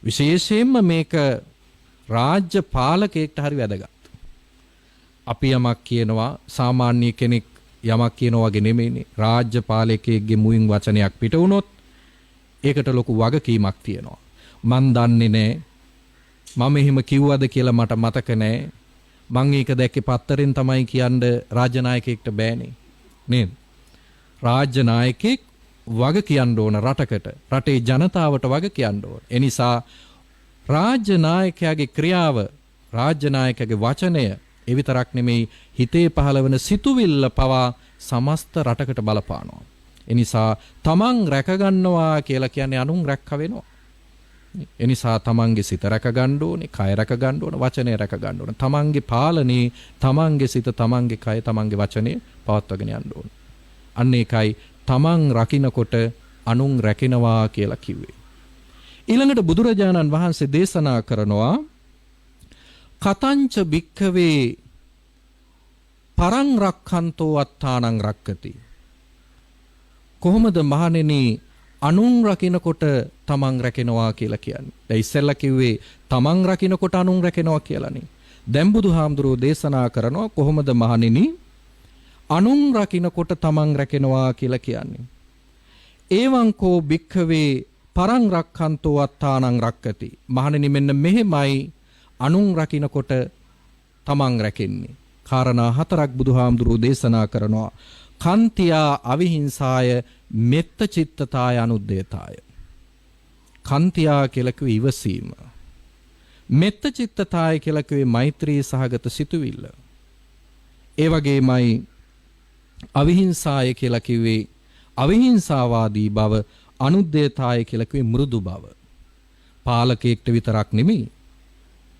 විශේෂයෙන්ම මේක රාජ්‍ය පාලකයෙක්ට හරි වැදගත්. අපි යමක් කියනවා සාමාන්‍ය කෙනෙක් යමක් කියනවා වගේ නෙමෙයිනේ. රාජ්‍ය පාලකයෙක්ගේ මුවින් වචනයක් පිට වුණොත් ඒකට ලොකු වගකීමක් තියෙනවා. මන් දන්නේ නැහැ. මම එහෙම කිව්වද කියලා මට මතක නැහැ. මං ඒක දැක්කේ පත්තරෙන් තමයි කියන්න රාජ්‍ය නායකයෙක්ට බෑනේ. නේද? රාජ්‍ය නායකයෙක් වග කියන්න ඕන රටකට. රටේ ජනතාවට වග කියන්න ඕන. ඒ නිසා රාජ්‍ය නායකයාගේ ක්‍රියාව, රාජ්‍ය නායකයාගේ වචනය ඒ විතරක් නෙමෙයි හිතේ පහළවන සිතුවිල්ල පවා සමස්ත රටකට බලපානවා. ඒ නිසා තමන් රැක ගන්නවා කියලා කියන්නේ අනුන් රැක්ක වෙනවා. ඒ නිසා තමන්ගේ සිත රැක ගන්න ඕනේ, කය රැක ගන්න ඕනේ, වචනය රැක ගන්න ඕනේ. තමන්ගේ පාලනේ, තමන්ගේ සිත, තමන්ගේ කය, තමන්ගේ වචනේ පවත්වාගෙන යන්න ඕනේ. අන්න ඒකයි තමන් රකින්නකොට අනුන් රැකිනවා කියලා කිව්වේ. ඊළඟට බුදුරජාණන් වහන්සේ දේශනා කරනවා කතංච භික්ඛවේ පරං රක්ඛන්තෝ අත්තානං රක්කති. කොහොමද මහණෙනි අනුන් රකින්නකොට තමන් රැකෙනවා කියලා කියන්නේ? දැන් ඉස්සෙල්ලා කිව්වේ තමන් රකින්නකොට අනුන් රැකෙනවා කියලානේ. දැන් බුදුහාමුදුරුවෝ දේශනා කරනවා කොහොමද මහණෙනි අනුන් රකින්නකොට තමන් රැකෙනවා කියලා කියන්නේ? එවං කෝ භික්ඛවේ පරං රක්ඛන්තෝ අත්තානං රක්කති. මහණෙනි මෙන්න මෙහෙමයි අනුන් රකින්නකොට තමන් රැකෙන්නේ. කාරණා හතරක් බුදුහාමුදුරුවෝ දේශනා කරනවා. කන්තියා අවිහිංසාය මෙත්ත චිත්තතාය අනුද්දේතාය. කන්තියා කියලා කිව්වේ ඉවසීම. මෙත්ත චිත්තතාය කියලා කිව්වේ මෛත්‍රී සහගත සිතුවිල්ල. ඒ වගේමයි අවිහිංසාය කියලා කිව්වේ අවිහිංසාවාදී බව, අනුද්දේතාය කියලා කිව්වේ මෘදු බව. පාලකයෙක්ට විතරක් නෙමෙයි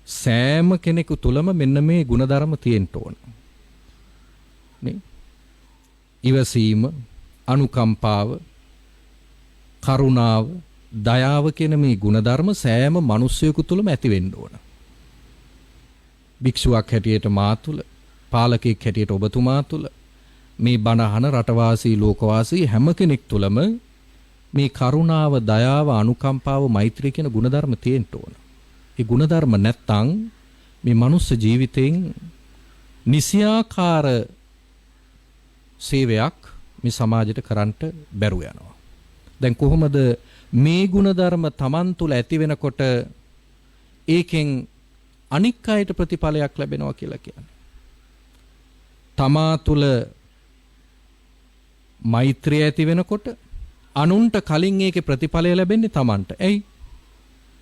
සෑම කෙනෙකු තුළම මෙන්න මේ ಗುಣධර්ම තියෙන්න ඕන. නේ? ඉවසීම, අනුකම්පාව, කරුණාව, දයාව කියන මේ ಗುಣධර්ම සෑම මිනිසෙකු තුළම ඇති වෙන්න ඕන. භික්ෂුවක් හැටියට මා තුළ, පාලකෙක් හැටියට ඔබතුමා තුළ, මේ බණ අහන රටවාසී ලෝකවාසී හැම කෙනෙක් තුළම මේ කරුණාව, දයාව, අනුකම්පාව, මෛත්‍රිය කියන ಗುಣධර්ම තියෙන්න ඕන. ඒ ಗುಣධර්ම නැත්තම් මේ මනුස්ස ජීවිතෙන් නිසියාකාර සේවයක් මේ සමාජයට කරන්න බැරුව යනවා. දැන් කොහොමද මේ ಗುಣධර්ම Taman තුල ඇති වෙනකොට ඒකෙන් අනික් අයට ප්‍රතිඵලයක් ලැබෙනවා කියලා කියන්නේ? තමා තුල මෛත්‍රිය ඇති වෙනකොට අනුන්ට කලින් ඒකේ ප්‍රතිඵලය ලැබෙන්නේ Tamanට. ඇයි?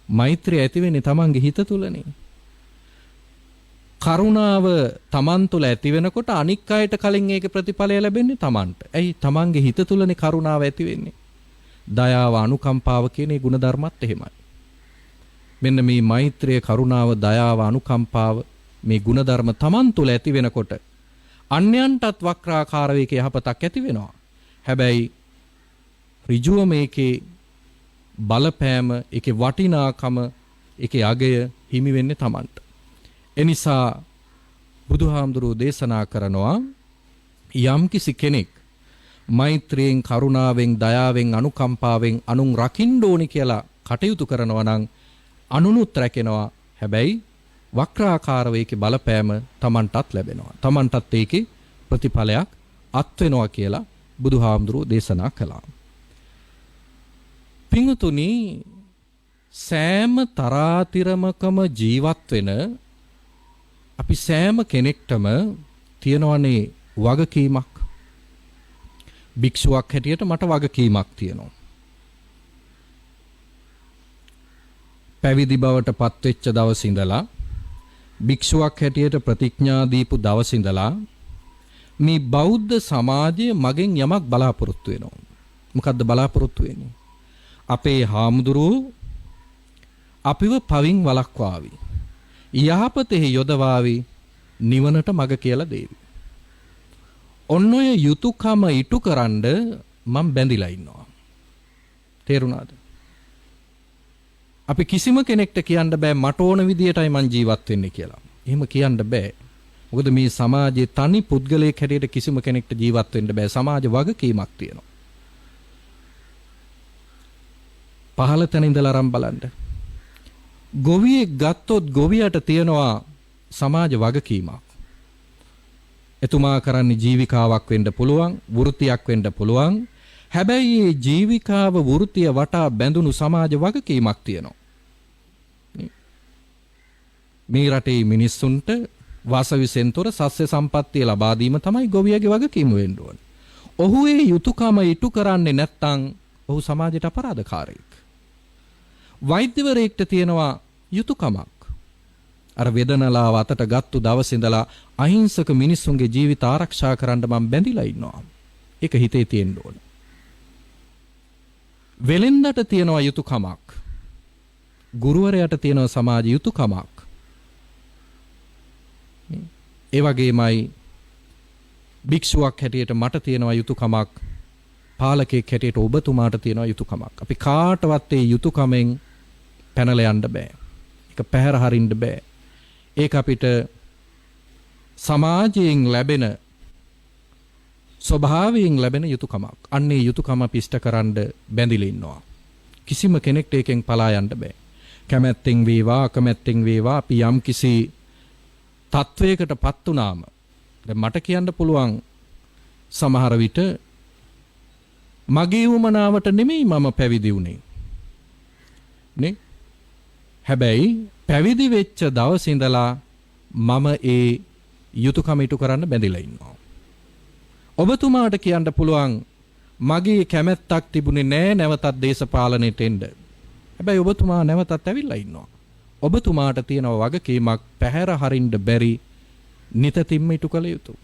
මෛත්‍රිය ඇති වෙන්නේ Tamanගේ හිත තුලනේ. කරුණාව Taman තුල ඇති වෙනකොට අනික් අයට කලින් ඒකේ ප්‍රතිඵලය ලැබෙන්නේ Tamanට. ඇයි? Tamanගේ හිත තුලනේ කරුණාව ඇති වෙන්නේ. දයාව, අනුකම්පාව කියන මේ ගුණධර්මත් එහෙමයි. මෙන්න මේ මෛත්‍රිය, කරුණාව, දයාව, අනුකම්පාව මේ ගුණධර්ම Taman තුල ඇති වෙනකොට අන්‍යයන්ටත් වක්‍රාකාර වේක යහපතක් ඇති වෙනවා. හැබැයි ඍජුව මේකේ බලපෑම, ඒකේ වටිනාකම, ඒකේ අගය හිමි වෙන්නේ Tamanට. එනිසා බුදුහාමුදුරුවෝ දේශනා කරනවා යම්කිසි කෙනෙක් මෛත්‍රියෙන්, කරුණාවෙන්, දයාවෙන්, අනුකම්පාවෙන් අනුන් රකින්න ඕනි කියලා කටයුතු කරනවා නම් අනුනුත් රැකෙනවා. හැබැයි වක්‍රාකාර වේකේ බලපෑම Tamanටත් ලැබෙනවා. Tamanටත් ඒකේ ප්‍රතිඵලයක් අත් වෙනවා කියලා බුදුහාමුදුරුවෝ දේශනා කළා. පිංගුතුනි, සෑම තරාතිරමකම ජීවත් වෙන අපි සෑම කෙනෙක්ටම තියෙනවනේ වගකීමක්. භික්ෂුවක් හැටියට මට වගකීමක් තියෙනවා. පැවිදි බවට පත්වෙච්ච දවස් ඉඳලා භික්ෂුවක් හැටියට ප්‍රතිඥා දීපු දවස් ඉඳලා මේ බෞද්ධ සමාජය මගෙන් යමක් බලාපොරොත්තු වෙනවා. මොකද්ද බලාපොරොත්තු වෙන්නේ? අපේ හාමුදුරුවෝ අපිව පවින් වළක්වාවි. යහපතෙහි යොදවාවි නිවනට මඟ කියලා දේවි. ඔන්න ඔය යුතුයකම ඉටු කරන්න මම බැඳිලා ඉන්නවා. තේරුණාද? අපි කිසිම කෙනෙක්ට කියන්න බෑ මට ඕන විදියටයි මං ජීවත් වෙන්නේ කියලා. එහෙම කියන්න බෑ. මොකද මේ සමාජයේ තනි පුද්ගලයෙක් හැටියට කිසිම කෙනෙක්ට ජීවත් වෙන්න බෑ. සමාජ වගකීමක් තියෙනවා. පහළ තැන ඉඳලා අරන් බලන්න. ගොවියෙක් ගත්තොත් ගොවියට තියෙනවා සමාජ වගකීමක්. එතුමා කරන්නේ ජීවිකාවක් වෙන්න පුළුවන්, වෘත්තියක් වෙන්න පුළුවන්. හැබැයි මේ ජීවිකාව වෘත්තිය වටා බැඳුණු සමාජ වගකීමක් තියෙනවා. මේ රටේ මිනිස්සුන්ට වාසවිසෙන් තොර සස්්‍ය සම්පත්තිය ලබා දීම තමයි ගොවියගේ වගකීම වෙන්න ඕන. ඔහු ඒ යුතුයකම ඉටු කරන්නේ නැත්නම් ඔහු සමාජයට අපරාධකාරයෙක්. වෛද්‍යවරයෙක්ට තියෙනවා යුතුයකමක්. අර වේදනාව අතට ගත්තු දවස් ඉඳලා අහිංසක මිනිස්සුන්ගේ ජීවිත ආරක්ෂා කරන්න මම බැඳිලා ඉන්නවා. ඒක හිතේ තියෙන්න ඕන. වෙලෙන්දට තියෙනවා යුතුයකමක්. ගුරුවරයාට තියෙනවා සමාජ යුතුයකමක්. ඒ වගේමයි භික්ෂුවක් හැටියට මට තියෙනවා යුතුයකමක්. පාලකෙක් හැටියට ඔබතුමාට තියෙනවා යුතුයකමක්. අපි කාටවත් ඒ යුතුයකමෙන් පැනලා යන්න බෑ. ඒක පැහැර හරින්න බෑ. ඒක අපිට සමාජයෙන් ලැබෙන ස්වභාවයෙන් ලැබෙන යුතුයකමක්. අන්නේ යුතුයකම පිෂ්ඨකරන්න බැඳිලා ඉන්නවා. කිසිම කෙනෙක්ට ඒකෙන් පලා යන්න බෑ. කැමැත්තෙන් වේවා අකමැත්තෙන් වේවා අපි යම් කිසි තත්වයකටපත් වුණාම දැන් මට කියන්න පුළුවන් සමහර විට මගේ උමනාවට නෙමෙයි මම පැවිදි වුණේ නේ. හැබැයි පැවිදි වෙච්ච දවසේ ඉඳලා මම ඒ යුතුයකම ඉටු කරන්න බැඳිලා ඉන්නවා. ඔබතුමාට කියන්න පුළුවන් මගේ කැමැත්තක් තිබුණේ නෑ නැවතත් දේශපාලනයට එන්න. හැබැයි ඔබතුමා නැවතත් ඇවිල්ලා ඉන්නවා. ඔබතුමාට තියෙන වගකීමක් පැහැර හරින්න බැරි නිතින්ම ඉටු කළ යුතුයි.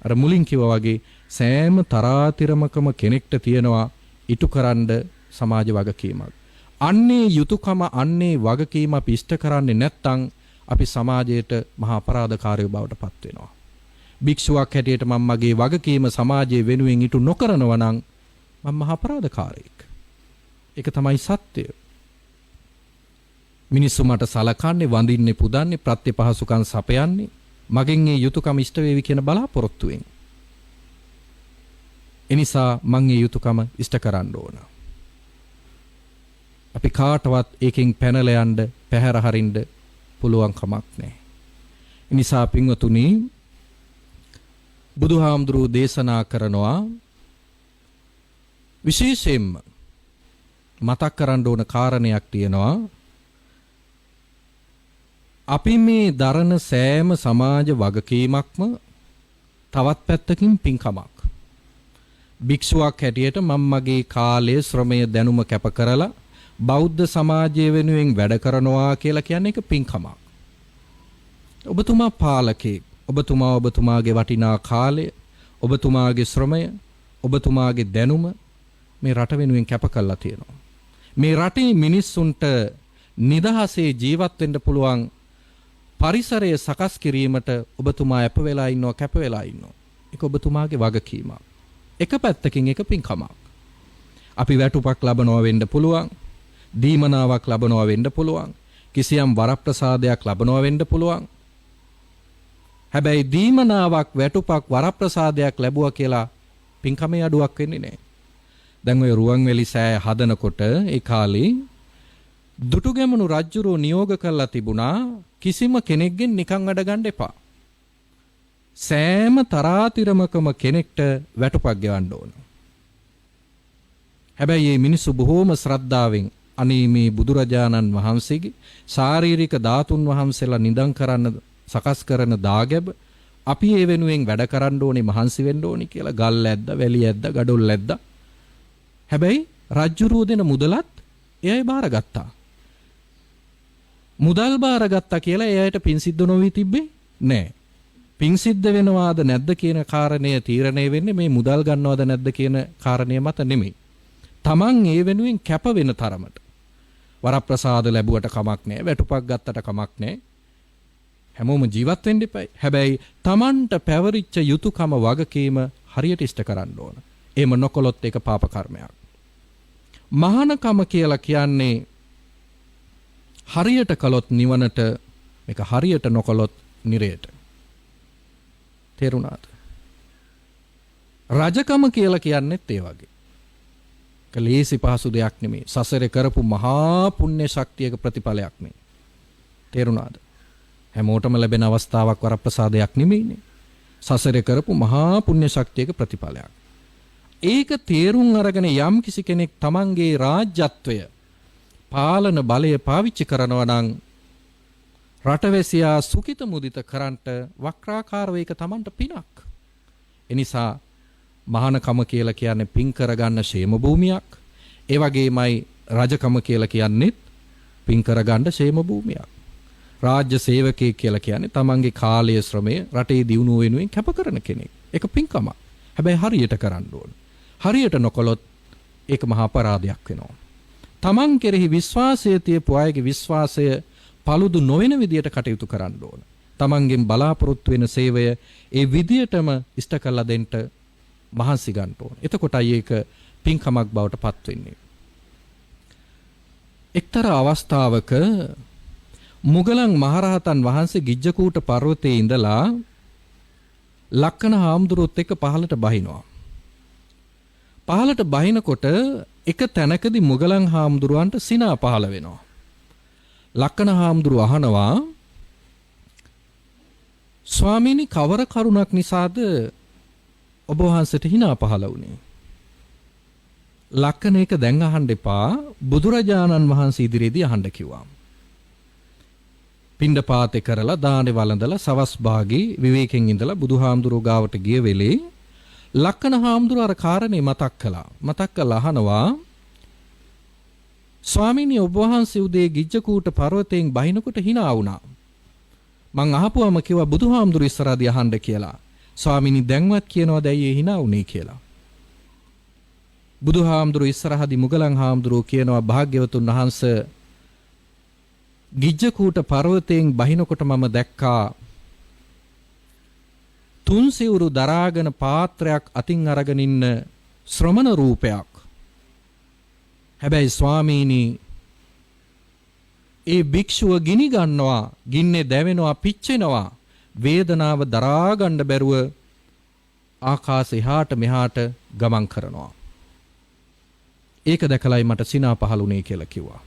අර මුලින් කිව්වා වගේ සෑම තරාතිරමකම කෙනෙක්ට තියෙනවා ඉටුකරන්න සමාජ වගකීමක්. අන්නේ යුතුයකම අන්නේ වගකීම අපි ඉෂ්ට කරන්නේ නැත්නම් අපි සමාජයට මහා අපරාධකාරයෝ බවට පත් වෙනවා. භික්ෂුවක් හැටියට මම මගේ වගකීම සමාජයේ වෙනුවෙන් ඉටු නොකරනවා නම් මම මහා අපරාධකාරයෙක්. ඒක තමයි සත්‍යය. මිනිස්සු මට සලකන්නේ, වඳින්නේ, පුදන්නේ, ප්‍රත්‍යපහසුකම් සපයන්නේ මගෙන් ඒ යුතුයකම ඉෂ්ට වේවි කියන බලාපොරොත්තුවෙන්. එනිසා මම ඒ යුතුයකම ඉෂ්ට කරන්න ඕන. අපි කාටවත් ඒකෙන් පැනලා යන්න, පැහැර හරින්න පුළුවන් කමක් නැහැ. එනිසා පින්වතුනි බුදුහාමුදුරුවෝ දේශනා කරනවා විශේෂයෙන්ම මතක් කරන්න ඕන කාරණයක් තියෙනවා. අපි මේ දරන සෑම සමාජ වගකීමක්ම තවත් පැත්තකින් පින්කමක්. භික්ෂුවක් හැටියට මම මගේ කාලය, ශ්‍රමය, දැනුම කැප කරලා බෞද්ධ සමාජය වෙනුවෙන් වැඩ කරනවා කියලා කියන්නේ ඒක පින්කමක්. ඔබතුමා පාලකෙක්. ඔබතුමාගේ වටිනා කාලය, ඔබතුමාගේ ශ්‍රමය, ඔබතුමාගේ දැනුම මේ රට වෙනුවෙන් කැප කරලා තියෙනවා. මේ රටේ මිනිස්සුන්ට නිදහසේ ජීවත් වෙන්න පුළුවන් පරිසරය සකස් කිරීමට ඔබතුමා අප වෙලා ඉන්නවා, කැප වෙලා ඉන්නවා. ඒක ඔබතුමාගේ වගකීමක්. එක පැත්තකින් ඒක පින්කමක්. අපි වැටුපක් ලබනවා වෙන්න පුළුවන්, දීමනාවක් ලබනවා වෙන්න පුළුවන්, කිසියම් වරප්‍රසාදයක් ලබනවා වෙන්න පුළුවන්. හැබැයි දීමනාවක්, වැටුපක්, වරප්‍රසාදයක් ලැබුවා කියලා පින්කමේ අඩුවක් වෙන්නේ නැහැ. දැන් ඔය රුවන්වැලි සෑය හදනකොට ඒ කාලේ දුටුගැමුණු රජුරෝ නියෝග කරලා තිබුණා කිසිම කෙනෙක්ගෙන් නිකන් වැඩ ගන්න එපා. සෑම තරාතිරමකම කෙනෙක්ට වැටුපක් ගෙවන්න ඕන. හැබැයි මේ මිනිස්සු බොහෝම ශ්‍රද්ධාවෙන් අනේ මේ බුදුරජාණන් වහන්සේගේ ශාරීරික ධාතුන් වහන්සේලා නිදන් කරන්න සකස් කරන දාගැබ අපි ඒ වෙනුවෙන් වැඩ කරන්න ඕනේ, මහන්සි වෙන්න ඕනේ කියලා ගල් ඇද්දා, වැලි ඇද්දා, ගඩොල් ඇද්දා. හැබැයි රජුරෝ දෙන මුදලත් එයයි බාරගත්තා. මුදල් බාරගත්තා කියලා එයාට පින් සිද්ධ නොවී තිබ්බේ නෑ. පින් සිද්ධ වෙනවාද නැද්ද කියන කාරණය තීරණය වෙන්නේ මේ මුදල් ගන්නවද නැද්ද කියන කාරණය මත නෙමෙයි. Taman ඒ වෙනුවෙන් කැප වෙන තරමට වරප්‍රසාද ලැබුවට කමක් නැහැ. වැටුපක් ගත්තට කමක් නැහැ. හැමෝම ජීවත් වෙන්න එපයි. හැබැයි Tamanට පැවරිච්ච යුතුයකම වගකීම හරියට ඉෂ්ට කරන්න ඕන. එහෙම නොකළොත් ඒක පාප කර්මයක්. මහානකම කියලා කියන්නේ හරියට කළොත් නිවනට, මේක හරියට නොකළොත් නිරයට. තේරුණාද? රජකම කියලා කියන්නේත් ඒ වගේ. කලීසි පහසු දෙයක් නෙමෙයි. සසරේ කරපු මහා පුණ්‍ය ශක්තියක ප්‍රතිඵලයක් නේ. තේරුණාද? හැමෝටම ලැබෙන අවස්ථාවක් වරප්‍රසාදයක් නෙමෙයිනේ. සසරේ කරපු මහා පුණ්‍ය ශක්තියක ප්‍රතිඵලයක්. ඒක තේරුම් අරගෙන යම් කිසි කෙනෙක් තමන්ගේ රාජ්‍යත්වය, පාලන බලය පාවිච්චි කරනවා නම් රටවැසියා සුඛිත මුදිත කරන්ට වක්‍රාකාරව ඒක තමන්ට පිනක්. එනිසා මහානකම කියලා කියන්නේ පින් කරගන්න ෂේම භූමියක්. ඒ වගේමයි රජකම කියලා කියන්නේත් පින් කරගන්න ෂේම භූමියක්. රාජ්‍ය සේවකයෙක් කියලා කියන්නේ තමන්ගේ කාලය ශ්‍රමය රටේ දියුණුව වෙනුවෙන් කැප කරන කෙනෙක්. ඒක පින්කම. හැබැයි හරියට කරන්න ඕන. හරියට නොකළොත් ඒක මහා අපරාධයක් වෙනවා. තමන් කෙරෙහි විශ්වාසය තියපු අයගේ විශ්වාසය paludu නොවන විදියට කටයුතු කරන්න ඕන. තමන්ගෙන් බලාපොරොත්තු වෙන සේවය ඒ විදියටම ඉෂ්ට කළා දෙන්න මහන්සි ගන්න ඕන. එතකොටයි ඒක පින්කමක් බවට පත් වෙන්නේ. එක්තරා අවස්ථාවක මුගලන් මහරහතන් වහන්සේ ගිජ්ජකූට පර්වතයේ ඉඳලා ලක්කන හාමුදුරුවොත් එක්ක පහළට බහිනවා. පහළට බහිනකොට එක තැනකදී මුගලන් හාමුදුරුවන්ට සිනා පහළ වෙනවා. ලක්කන හාමුදුරුව අහනවා, ස්වාමීනි කවර කරුණක් නිසාද ඔබ වහන්සේට hina පහළ වුණේ? ලක්කන එක දැන් අහන්න එපා, බුදුරජාණන් වහන්සේ ඉදිරියේදී අහන්න කිව්වා. පිණ්ඩපාතේ කරලා දානේ වළඳලා සවස් භාගේ විවේකයෙන් ඉඳලා බුදුහාමුදුරුවෝ ගාවට ගිය වෙලේ ලක්කන හාමුදුරුවෝ අර කාරණේ මතක් කළා. මතක් කරලා අහනවා, ස්වාමීනි ඔබ වහන්සේ උදේ ගිජ්ජකූට පර්වතයෙන් බහිනකොට hina වුණා. මං අහපුවම කිව්වා බුදුහාමුදුරුවෝ ඉස්සරහදී අහන්න කියලා. ස්වාමීනි දැන්වත් කියනවාද ඇයි ඒ hina වුනේ කියලා. බුදුහාමුදුරුවෝ ඉස්සරහදී මුගලන් හාමුදුරුවෝ කියනවා, භාග්‍යවතුන් වහන්සේ ගිජ්ජකූට පර්වතයෙන් බහිනකොට මම දැක්කා තුන් සිවුරු දරාගෙන පාත්‍රයක් අතින් අරගෙන ඉන්න ශ්‍රමණ රූපයක්. හැබැයි ස්වාමීනි ඒ භික්ෂුව ගිනි ගන්නවා, ගින්නේ දැවෙනවා, පිච්චෙනවා, වේදනාව දරා ගන්න බැරුව ආකාශ එහාට මෙහාට ගමන් කරනවා. ඒක දැකලායි මට සිනා පහළුනේ කියලා කිව්වා.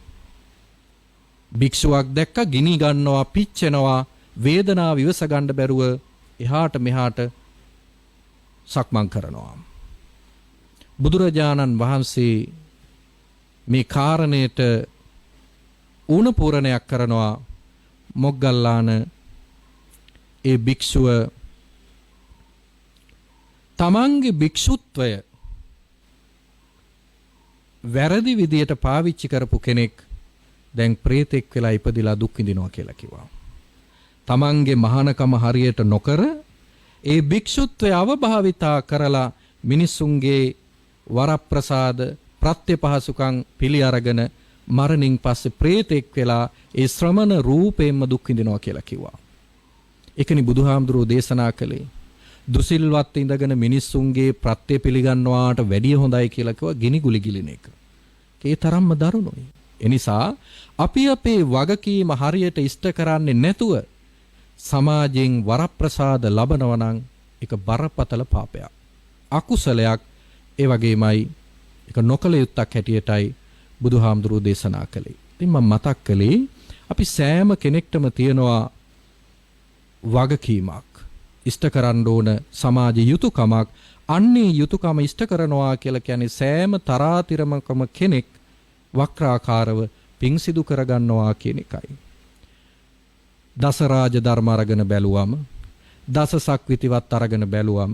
භික්ෂුවක් දැක්ක ගිනි ගන්නවා, පිච්චෙනවා, වේදනාව ඉවස ගන්න බැරුව එහාට මෙහාට සක්මන් කරනවා. බුදුරජාණන් වහන්සේ මේ කාරණයට ඌණ පූරණයක් කරනවා. මොග්ගල්ලාන ඒ භික්ෂුව තමන්ගේ භික්ෂුත්වය වැරදි විදියට පාවිච්චි කරපු කෙනෙක් දැන් ප්‍රේතෙක් වෙලා ඉපදිලා දුක් විඳිනවා කියලා කිව්වා. තමන්ගේ මහානකම හරියට නොකර ඒ භික්ෂුත්වය අවභාවිතා කරලා මිනිසුන්ගේ වරප්‍රසාද ප්‍රත්‍යපහසුකම් පිළි අරගෙන මරණින් පස්සේ ප්‍රේතෙක් වෙලා ඒ ශ්‍රමණ රූපයෙන්ම දුක් විඳිනවා කියලා කිව්වා. ඒකනි බුදුහාමුදුරුවෝ දේශනා කළේ. දුසිල්වත් ඉඳගෙන මිනිස්සුන්ගේ ප්‍රත්‍ය පිළිගන්නවාට වැඩිය හොඳයි කියලා කිව්වා ගිනි ගුලි ගිලින එක. ඒ තරම්ම දරුණුයි. එනිසා අපි අපේ වගකීම හරියට ඉෂ්ට කරන්නේ නැතුව සමාජයෙන් වරප්‍රසාද ලබනවා නම් ඒක බරපතල පාපයක්. අකුසලයක්. ඒ වගේමයි ඒක නොකල යුත්තක් හැටියටයි බුදුහාමුදුරුවෝ දේශනා කළේ. ඉතින් මම මතක් කළේ අපි සෑම කෙනෙක්ටම තියනවා වගකීමක්. ඉෂ්ට කරන්න ඕන සමාජ යුතුයකමක්. අන්නේ යුතුයකම ඉෂ්ට කරනවා කියලා කියන්නේ සෑම තරාතිරමකම කෙනෙක් වක්‍රාකාරව පිං සිදු කරගන්නවා කියන එකයි. දස රාජ ධර්ම අරගෙන බැලුවම, දස සක්විතිවත් අරගෙන බැලුවම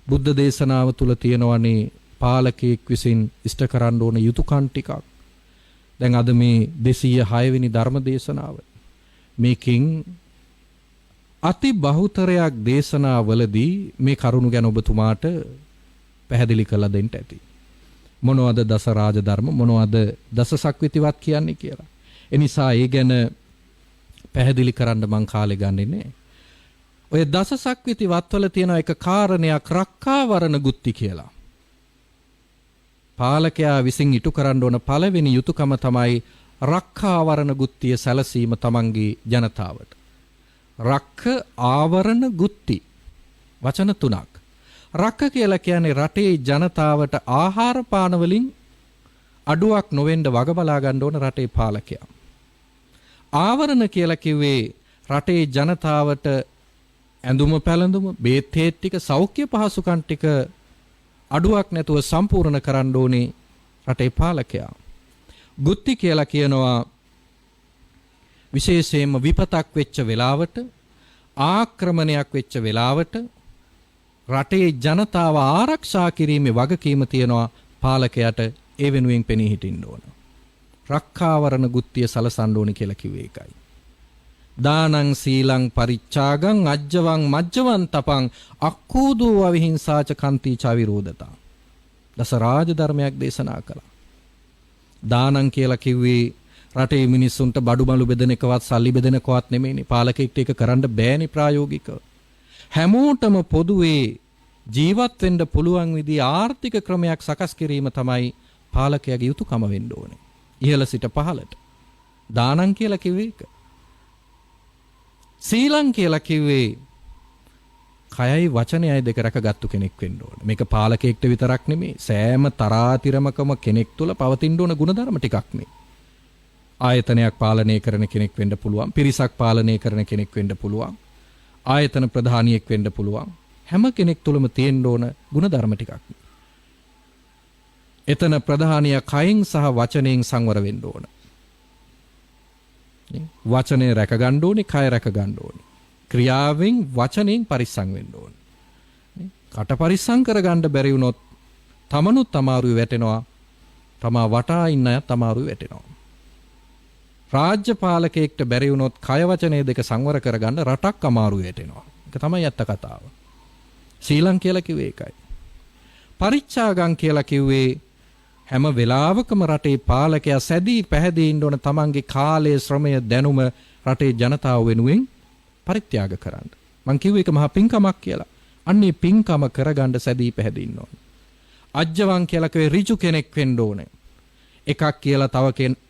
බුද්ධ දේශනාව තුල තියෙනවනේ පාලකයෙක් විසින් ඉෂ්ට කරන්න ඕන යුතුයකම් ටිකක්. දැන් අද මේ 206 වෙනි ධර්ම දේශනාව. මේකෙන් අති බහුතරයක් දේශනාවලදී මේ කරුණ ගැන ඔබතුමාට පැහැදිලි කරලා දෙන්න ඇති. මොනවද දස රාජධර්ම මොනවද දස සක්විතිවත් කියන්නේ කියලා. ඒ නිසා ඒ ගැන පැහැදිලි කරන්න මං කාලේ ගන්නෙ නෑ. ඔය දස සක්විතිවත් වල තියෙන එක කාරණයක් රක්කාවරණ ගුත්ති කියලා. පාලකයා විසින් ඉටු කරන්න ඕන පළවෙනි යුතුයකම තමයි රක්කාවරණ ගුත්තිය සැලසීම තමන්ගේ ජනතාවට. රක්ක ආවරණ ගුත්ති වචන තුනක්. රක්ක කියලා කියන්නේ රටේ ජනතාවට ආහාර පාන වලින් අඩුවක් නොවෙන්න වග බලා ගන්න ඕන රටේ පාලකයා. ආවරණ කියලා කිව්වේ රටේ ජනතාවට ඇඳුම පැළඳුම බේත් හේත් ටික සෞඛ්‍ය පහසුකම් ටික අඩුවක් නැතුව සම්පූර්ණ කරන්න ඕනේ රටේ පාලකයා. ගුත්ති කියලා කියනවා විශේෂයෙන්ම විපතක් වෙච්ච වෙලාවට ආක්‍රමණයක් වෙච්ච වෙලාවට රටේ ජනතාව ආරක්ෂා කිරීමේ වගකීම තියනවා පාලකයාට. ඒ වෙනුවෙන් පෙනී හිටින්න ඕන. රක්කාවරණ ගුත්තිය සලසන්න ඕනි කියලා කිව්වේ ඒකයි. දානං සීලං පරිච්ඡාගං අජ්ජවං මජ්ජවං තපං අක්ඛූදෝ අවිහිංසාච කන්තිච විරෝධතා. දස රාජ ධර්මයක් දේශනා කළා. දානං කියලා කිව්වේ රටේ මිනිස්සුන්ට බඩු මලු බෙදෙන එකවත් සල්ලි බෙදෙන එකවත් නෙමෙයිනේ. පාලකෙක්ට ඒක කරන්න බෑනේ ප්‍රායෝගිකව. හැමෝටම පොදුවේ ජීවත් වෙන්න පුළුවන් විදිහේ ආර්ථික ක්‍රමයක් සකස් කිරීම තමයි පාලකයාගේ යුතුයකම වෙන්න ඕනේ. ඉහළ සිට පහළට. දානං කියලා කිව්වේ ඒක. සීලං කියලා කිව්වේ කයයි වචනයයි දෙක රැකගත්තු කෙනෙක් වෙන්න ඕන. මේක පාලකයෙක්ට විතරක් නෙමෙයි සෑම තරාතිරමකම කෙනෙක් තුල පවතින්න ඕන ගුණධර්ම ටිකක් මේ. ආයතනයක් පාලනය කරන කෙනෙක් වෙන්න පුළුවන්. පිරිසක් පාලනය කරන කෙනෙක් වෙන්න පුළුවන්. ආයතන ප්‍රධානියෙක් වෙන්න පුළුවන්. හැම කෙනෙක් තුලම තියෙන්න ඕන ගුණධර්ම ටිකක්. එතන ප්‍රධානියා කයින් සහ වචනයෙන් සංවර වෙන්න ඕන. වචනේ රැක ගන්න ඕනේ, කය රැක ගන්න ඕනේ. ක්‍රියාවෙන් වචනෙන් පරිස්සම් වෙන්න ඕනේ. කට පරිස්සම් කරගන්න බැරි වුණොත් තමනුත් අමාරුවේ වැටෙනවා. තමා වටා ඉන්න අයත් අමාරුවේ වැටෙනවා. රාජ්‍ය පාලකයෙක්ට බැරි වුණොත් කය වචනේ දෙක සංවර කරගන්න රටක් අමාරුවේ වැටෙනවා. ඒක තමයි ඇත්ත කතාව. සීලං කියලා කිව්වේ ඒකයි. පරිච්ඡාගං කියලා කිව්වේ හැම වෙලාවකම රටේ පාලකයා සැදී පැහැදී ඉන්න ඕන තමන්ගේ කාලය ශ්‍රමය දැනුම රටේ ජනතාව වෙනුවෙන් පරිත්‍යාග කරන්න. මං කිව්වේ ඒක මහා පින්කමක් කියලා. අන්නේ පින්කම කරගන්න සැදී පැහැදී ඉන්න ඕන. අජ්ජවං කියලා කිව්වේ ඍජු කෙනෙක් වෙන්න ඕනේ. එකක් කියලා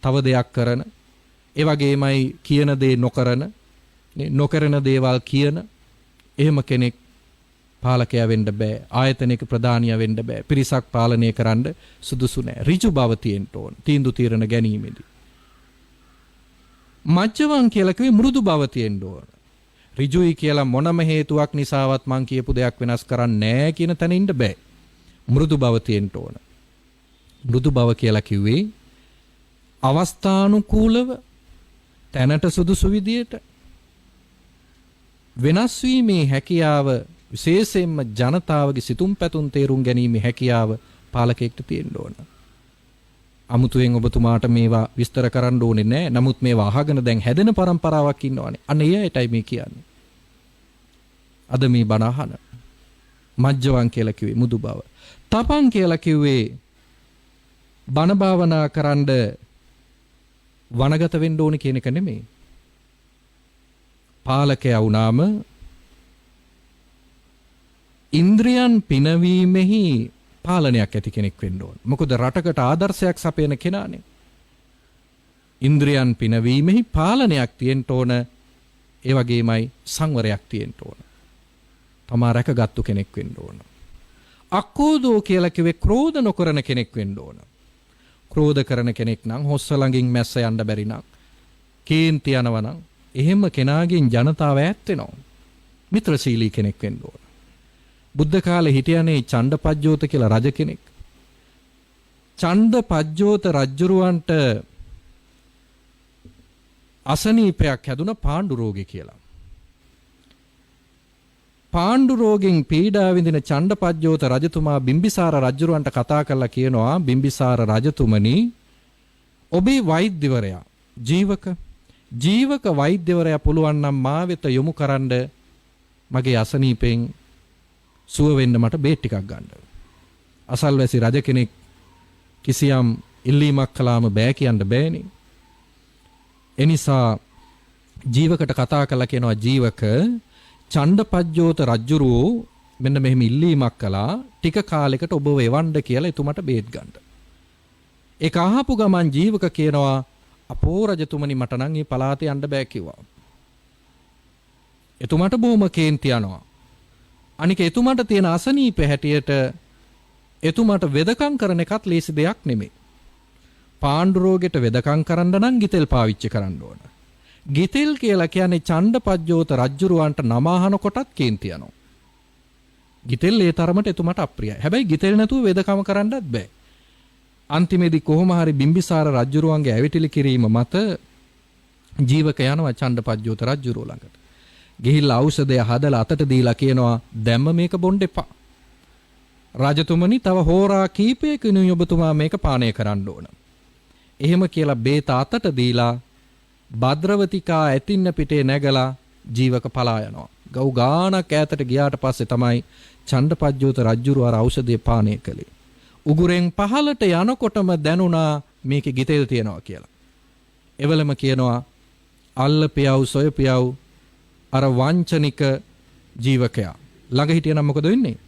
තව දෙයක් කරන, ඒ වගේමයි කියන දේ නොකරන, නොකරන දේවල් කියන එහෙම කෙනෙක් පාලකයා වෙන්න බෑ. ආයතනයක ප්‍රධානියා වෙන්න බෑ. පිරිසක් පාලනය කරන්න සුදුසු නෑ. ඍජු බව තියෙන්න ඕන. තීන්දුව తీරන ගැනීමේදී. මජ්ජවං කියලා කිව්වේ මෘදු බව තියෙන්න ඕන. ඍජුයි කියලා මොනම හේතුවක් නිසාවත් මං කියපු දෙයක් වෙනස් කරන්නේ නෑ කියන තැන ඉන්න බෑ. මෘදු බව තියෙන්න ඕන. මෘදු බව කියලා කිව්වේ අවස්ථානුකූලව තැනට සුදුසු විදියට වෙනස් වීමේ හැකියාව විශේෂයෙන්ම ජනතාවගේ සිතුම් පැතුම් තේරුම් ගැනීමේ හැකියාව පාලකයෙක්ට තියෙන්න ඕන. අමුතුවෙන් ඔබතුමාට මේවා විස්තර කරන්න ඕනේ නැහැ. නමුත් මේවා අහගෙන දැන් හැදෙන પરම්පරාවක් ඉන්නවනේ. අන්න ඒ අයටයි මේ කියන්නේ. අද මේ බණ අහන මජ්ජවං කියලා කිව්වේ මුදු බව. තපං කියලා කිව්වේ බණ භාවනා කරන්න වනගත වෙන්න ඕනේ කියන එක නෙමෙයි. පාලකයා වුණාම ඉන්ද්‍රියන් පිනවීමෙහි පාලනයක් ඇති කෙනෙක් වෙන්න ඕන. මොකද රටකට ආදර්ශයක් සපයන කෙනානේ. ඉන්ද්‍රියන් පිනවීමෙහි පාලනයක් තියෙන්න ඕන. ඒ වගේමයි සංවරයක් තියෙන්න ඕන. තමා රැකගත්තු කෙනෙක් වෙන්න ඕන. අක්කෝදෝ කියලා කිව්වේ ක්‍රෝධ නොකරන කෙනෙක් වෙන්න ඕන. ක්‍රෝධ කරන කෙනෙක් නම් හොස්ස ළඟින් මැස්ස යන්න බැරි නම් කේන්ති යනවා නම් එහෙම කෙනාගෙන් ජනතාව ඈත් වෙනවා. මිත්‍රශීලී කෙනෙක් වෙන්න ඕන. බුද්ධ කාලේ හිටියනේ චණ්ඩපජ්ජෝත කියලා රජ කෙනෙක්. චණ්ඩපජ්ජෝත රජුරවන්ට අසනීපයක් හැදුන පාණ්ඩු රෝගේ කියලා. පාණ්ඩු රෝගෙන් පීඩා විඳින චණ්ඩපජ්ජෝත රජතුමා බිම්බිසාර රජුරවන්ට කතා කරලා කියනවා බිම්බිසාර රජතුමනි ඔබේ වෛද්‍යවරයා ජීවක වෛද්‍යවරයා පුළුවන් නම් මා වෙත යොමු කරන්න මගේ අසනීපෙන් සුව වෙන්න මට බේත් ටිකක් ගන්න. අසල්වැසි රජ කෙනෙක් කිසියම් ඉල්ලීමක් කළාම බෑ කියන්න බෑනේ. එනිසා ජීවකට කතා කළා කියනවා ජීවක චණ්ඩපජ්ජෝත රජුරෝ මෙන්න මෙහෙම ඉල්ලීමක් කළා ටික කාලයකට ඔබව එවන්න කියලා එතුමට බේත් ගන්න. ඒක අහපු ගමන් ජීවක කියනවා අපෝ රජතුමනි මට නම් මේ පලාතේ යන්න බෑ කිව්වා. එතුමට බොහොම කේන්ති යනවා. අනික එතුමට තියෙන අසනීප හැටියට එතුමට වෙදකම් කරන එකත් ලේසි දෙයක් නෙමෙයි. පාණ්ඩු රෝගෙට වෙදකම් කරන්න නම් ගිතෙල් පාවිච්චි කරන්න ඕන. ගිතෙල් කියලා කියන්නේ චණ්ඩපජ්ජෝත රජුරවන්ට නම අහන කොටත් කේන්ති යනවා. ගිතෙල් ඒ තරමට එතුමට අප්‍රියයි. හැබැයි ගිතෙල් නැතුව වෙදකම කරන්නත් බෑ. අන්තිමේදී කොහොම හරි බිම්බිසාර රජුරවන්ගේ ඇවිටිලි කිරීම මත ජීවක යනවා චණ්ඩපජ්ජෝත රජුරව ළඟට. ගිහිල්ලා ඖෂධය හදලා අතට දීලා කියනවා දැම්ම මේක බොන්න එපා. රජතුමනි තව හෝරා කීපයකින් ඔබතුමා මේක පානය කරන්න ඕන. එහෙම කියලා බේත අතට දීලා භද්‍රවතිකා ඇතින්න පිටේ නැගලා ජීවක පලා යනවා. ගව් ගානක් ඈතට ගියාට පස්සේ තමයි චණ්ඩපජ්ජෝත රජුරු අර ඖෂධය පානය කළේ. උගුරෙන් පහලට යනකොටම දැනුණා මේකේ ගිතෙල් තියෙනවා කියලා. එවලම කියනවා අල්ලපියව් සොයපියව් අර වංචනික ජීවකයා ළඟ හිටියනම් මොකද වෙන්නේ?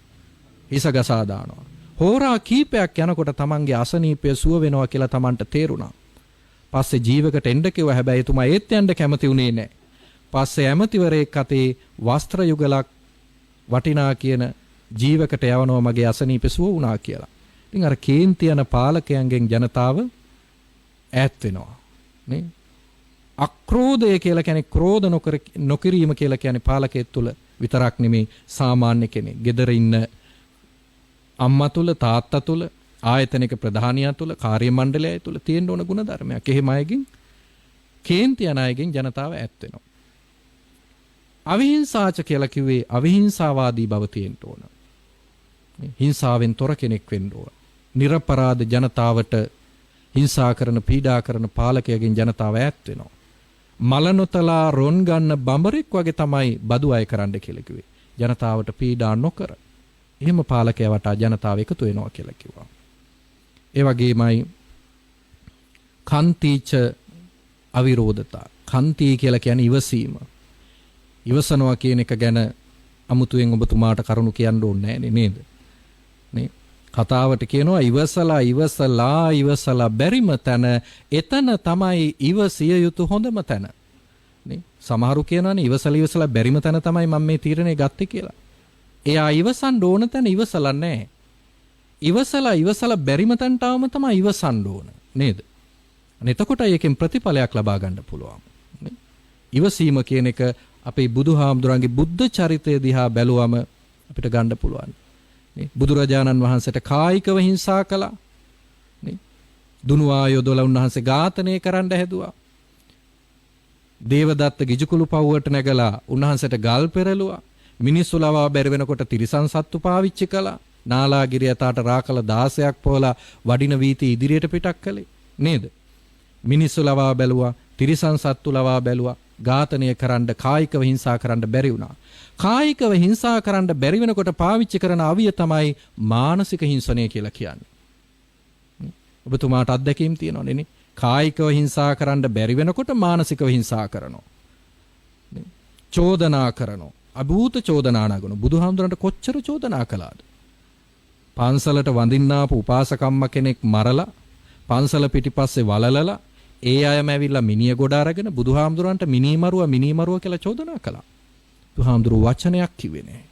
හිස ගසා දානවා. හෝරා කීපයක් යනකොට තමන්ගේ අසනීපය සුව වෙනවා කියලා තමන්ට තේරුණා. පස්සේ ජීවකට එන්න කිව්වා. හැබැයි එතුමා ඒත් යන්න කැමති වුණේ නැහැ. පස්සේ ඇමතිවරයෙක් අතේ වස්ත්‍ර යුගලක් වටිනා කියන ජීවකට යවනවා මගේ අසනීපය සුව වුණා කියලා. ඉතින් අර කේන්ති යන පාලකයන්ගෙන් ජනතාව ඈත් වෙනවා. නේ? අක්‍රෝධය කියලා කියන්නේ ක්‍රෝධ නොකිරීම කියලා කියන්නේ පාලකයෙක් තුල විතරක් නෙමේ සාමාන්‍ය කෙනෙක්. ගෙදර ඉන්න අම්මා තුල තාත්තා තුල ආයතනික ප්‍රධානියා තුල කාර්ය මණ්ඩලය තුල තියෙන්න ඕන ගුණධර්මයක්. එහෙම අයගෙන් කේන්ති යන අයගෙන් ජනතාව ඈත් වෙනවා. අවිහිංසාච කියලා කිව්වේ අවිහිංසාවාදී බව තියෙන්න ඕන. හිංසාවෙන් තොර කෙනෙක් වෙන්න ඕන. නිර්පරාධ ජනතාවට හිංසා කරන පීඩා කරන පාලකයන්ගෙන් ජනතාව ඈත් වෙනවා. මල නොතලා රොන් ගන්න බඹරෙක් වගේ තමයි බදු අය කරන්න කියලා කිව්වේ. ජනතාවට පීඩා නොකර. එහෙම පාලකයා වටා ජනතාව එකතු වෙනවා කියලා කිව්වා. ඒ වගේමයි කන්තිච අවිරෝධතා. කන්ති කියලා කියන්නේ ඉවසීම. ඉවසනවා කියන එක ගැන අමුතුවෙන් ඔබතුමාට කරුණු කියන්න ඕනේ නැහැ නේද? නේ? කතාවට කියනවා ඉවසලා බැරිම තැන එතන තමයි ඉවසිය යුතු හොඳම තැන. නේ? සමහරු කියනවානේ ඉවසලා බැරිම තැන තමයි මම මේ තීරණය ගත්තේ කියලා. එයා ඉවසන්න ඕන තැන ඉවසලා නැහැ. ඉවසලා බැරිම තැනටම තමයි ඉවසන්න ඕන. නේද? අනේ එතකොට ඒකෙන් ප්‍රතිඵලයක් ලබා ගන්න පුළුවන්. නේ? ඉවසීම කියන එක අපේ බුදුහාමුදුරන්ගේ බුද්ධ චරිතය දිහා බැලුවම අපිට ගන්න පුළුවන්. නේ? බුදුරජාණන් වහන්සේට කායිකව හිංසා කළා. නේ? දුනුවා යොදලා උන්වහන්සේ ඝාතනය කරන්න හැදුවා. දේවදත්ත ගිජුකුළු පව්වට නැගලා උන්වහන්සේට ගල් පෙරළුවා. මිනිස්සු ලවා බැරි වෙනකොට තිරිසන් සත්තු පාවිච්චි කළා. නාලාගිරිය යතාට රාකල 16ක් පොලා වඩින වීති ඉදිරියට පිටක් කළේ. නේද? මිනිස්සු ලවා බැලුවා, තිරිසන් සත්තු ලවා බැලුවා. ඝාතනය කරන්න කායිකව හිංසා කරන්න බැරි වුණා. කායිකව හිංසා කරන්න බැරි වෙනකොට පාවිච්චි කරන අවිය තමයි මානසික හිංසනය කියලා කියන්නේ. ඔබතුමාට අත්දැකීම් තියෙනවනේ නේ. කායිකව හිංසා කරන්න බැරි වෙනකොට මානසිකව හිංසා කරනවා. චෝදනා කරනවා. අභූත චෝදනා නගන බුදුහාමුදුරන්ට කොච්චර චෝදනා කළාද? පන්සලට වඳින්නාපු උපාසකම්ම කෙනෙක් මරලා පන්සල පිටිපස්සේ වලලලා ඒ අයම ඇවිල්ලා මිනිය ගොඩ අරගෙන බුදුහාමුදුරන්ට මිනීමරුවා කියලා චෝදනා කළා. බුදුහාමුදුරුව වචනයක් කිව්වේ නෑ.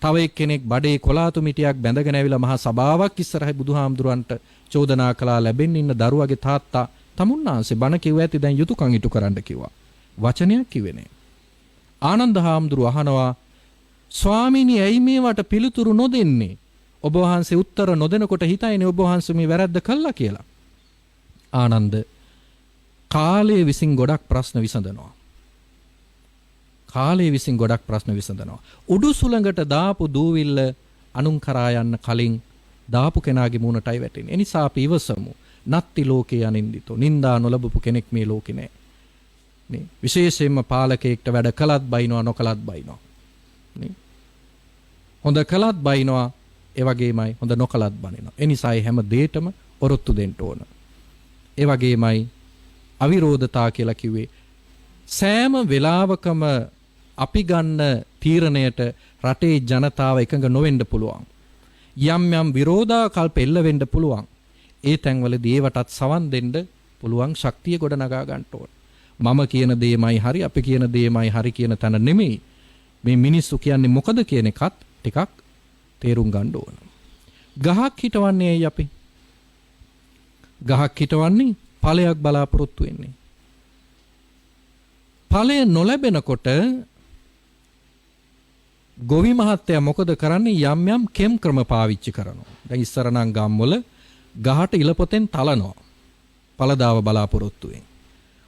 තව එක්කෙනෙක් බඩේ කොලාතු මිටියක් බැඳගෙන ඇවිල්ලා මහා සභාවක් ඉස්සරහේ බුදුහාමුදුරන්ට චෝදනා කළා ලැබෙන්න ඉන්න දරුවගේ තාත්තා තමුන්නාන්සේ බණ කිව්ව ඇති දැන් යුතුයකම් ඉටු කරන්න කිව්වා. වචනයක් කිව්වේ නෑ. ආනන්ද හාමුදුරුව අහනවා ස්වාමීනි ඇයි මේවට පිළිතුරු නොදෙන්නේ? ඔබ වහන්සේ උත්තර නොදෙනකොට හිතයිනේ ඔබ වහන්සේ මේ වැරද්ද කළා කියලා. ආනන්ද කාලයේ විසින් ගොඩක් ප්‍රශ්න විසඳනවා. උඩු සුළඟට දාපු දූවිල්ල අනුන් කරා යන්න කලින් දාපු කෙනාගේ මූණටයි වැටෙන්නේ. ඒ නිසා අපි ඉවසමු. නත්ති ලෝකේ අනින්දිතෝ. නින්දා නොලබපු කෙනෙක් මේ ලෝකේ නැහැ. නේ? විශේෂයෙන්ම පාලකයෙක්ට වැඩ කළත් බයිනවා නොකළත් බයිනවා. නේ? හොඳ කළත් බයිනවා. ඒ වගේමයි හොඳ නොකලත් බනිනවා. ඒ නිසා හැම දෙයකම ඔරොත්තු දෙන්න ඕන. ඒ වගේමයි අවිරෝධතා කියලා කිව්වේ සෑම වෙලාවකම අපි ගන්න තීරණයට රටේ ජනතාව එකඟ නොවෙන්න පුළුවන්. යම් යම් විරෝධාකල්ප එල්ල වෙන්න පුළුවන්. ඒ තැන්වලදී ඒවටත් සවන් දෙන්න පුළුවන් ශක්තිය ගොඩනගා ගන්න ඕන. මම කියන දේමයි හරි අපි කියන දේමයි හරි කියන තැන නෙමෙයි. මේ මිනිස්සු කියන්නේ මොකද කියන එකත් ටිකක් තේරුම් ගන්න ඕන. ගහක් හිටවන්නේ ඇයි අපි? ගහක් හිටවන්නේ ඵලයක් බලාපොරොත්තු වෙන්නේ. ඵලය නොලැබෙනකොට ගොවි මහත්තයා මොකද කරන්නේ? යම් යම් කෙම් ක්‍රම පාවිච්චි කරනවා. දැන් ඉස්සර නම් ගම්වල ගහට ඉලපොතෙන් තලනවා. ඵලදාව බලාපොරොත්තු වෙන්නේ.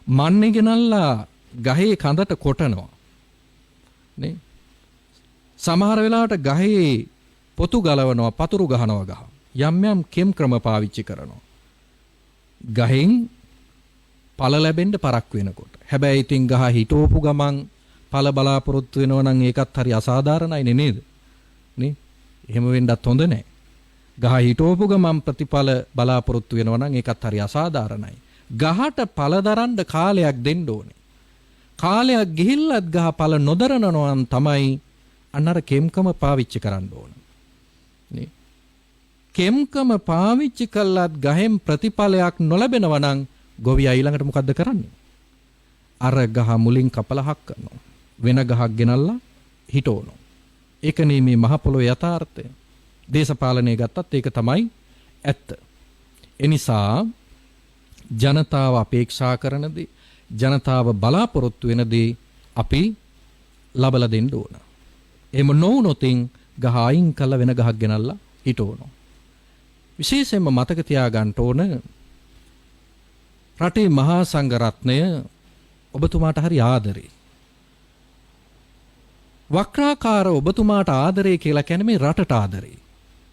මන්නේ ගෙනල්ලා ගහේ කඳට කොටනවා. නේ? සමහර වෙලාවට ගහේ පොතු ගලවනවා, පතුරු ගහනවා ගහ. යම් යම් කෙම් ක්‍රම පාවිච්චි කරනවා. ගහෙන් ඵල ලැබෙන්න පරක් වෙනකොට. හැබැයි ඉතින් ගහ හිටවපු ගමන් ඵල බලාපොරොත්තු වෙනවා නම් ඒකත් හරි අසාධාරණයි නේද? නේ? එහෙම වෙන්නත් හොඳ නැහැ. ගහ හිටවපු ගමන් ප්‍රතිඵල බලාපොරොත්තු වෙනවා නම් ඒකත් හරි අසාධාරණයි. ගහට ඵල දරන්න කාලයක් දෙන්න ඕනේ. කාලයක් ගිහිල්ලත් ගහ ඵල නොදරනවා නම් තමයි අන්නර කෙම්කම පාවිච්චි කරන්න ඕන. නේ? කෙම්කම පාවිච්චි කළත් ගහෙන් ප්‍රතිඵලයක් නොලැබෙනවා නම් ගොවියා ඊළඟට මොකද්ද කරන්නේ? අර ගහ මුලින් කපලා හක් කරනවා. වෙන ගහක් ගෙනල්ලා හිටවනවා. ඒකනේ මේ මහ පොළොවේ යථාර්ථය. දේශපාලනය ගත්තත් ඒක තමයි ඇත්ත. එනිසා ජනතාව අපේක්ෂා කරන දේ, ජනතාව බලාපොරොත්තු වෙන දේ අපි ලබලා දෙන්න ඕන. එහෙම නොවුනොත් ගහ අයින් කළා වෙන ගහක් ගෙනල්ලා හිටවනවා. විශේෂයෙන්ම මතක තියාගන්න ඕන රටේ මහා සංඝ රත්නය ඔබතුමාට හරි ආදරේ. වක්‍රාකාර ඔබතුමාට ආදරේ කියලා කියන්නේ මේ රටට ආදරේ.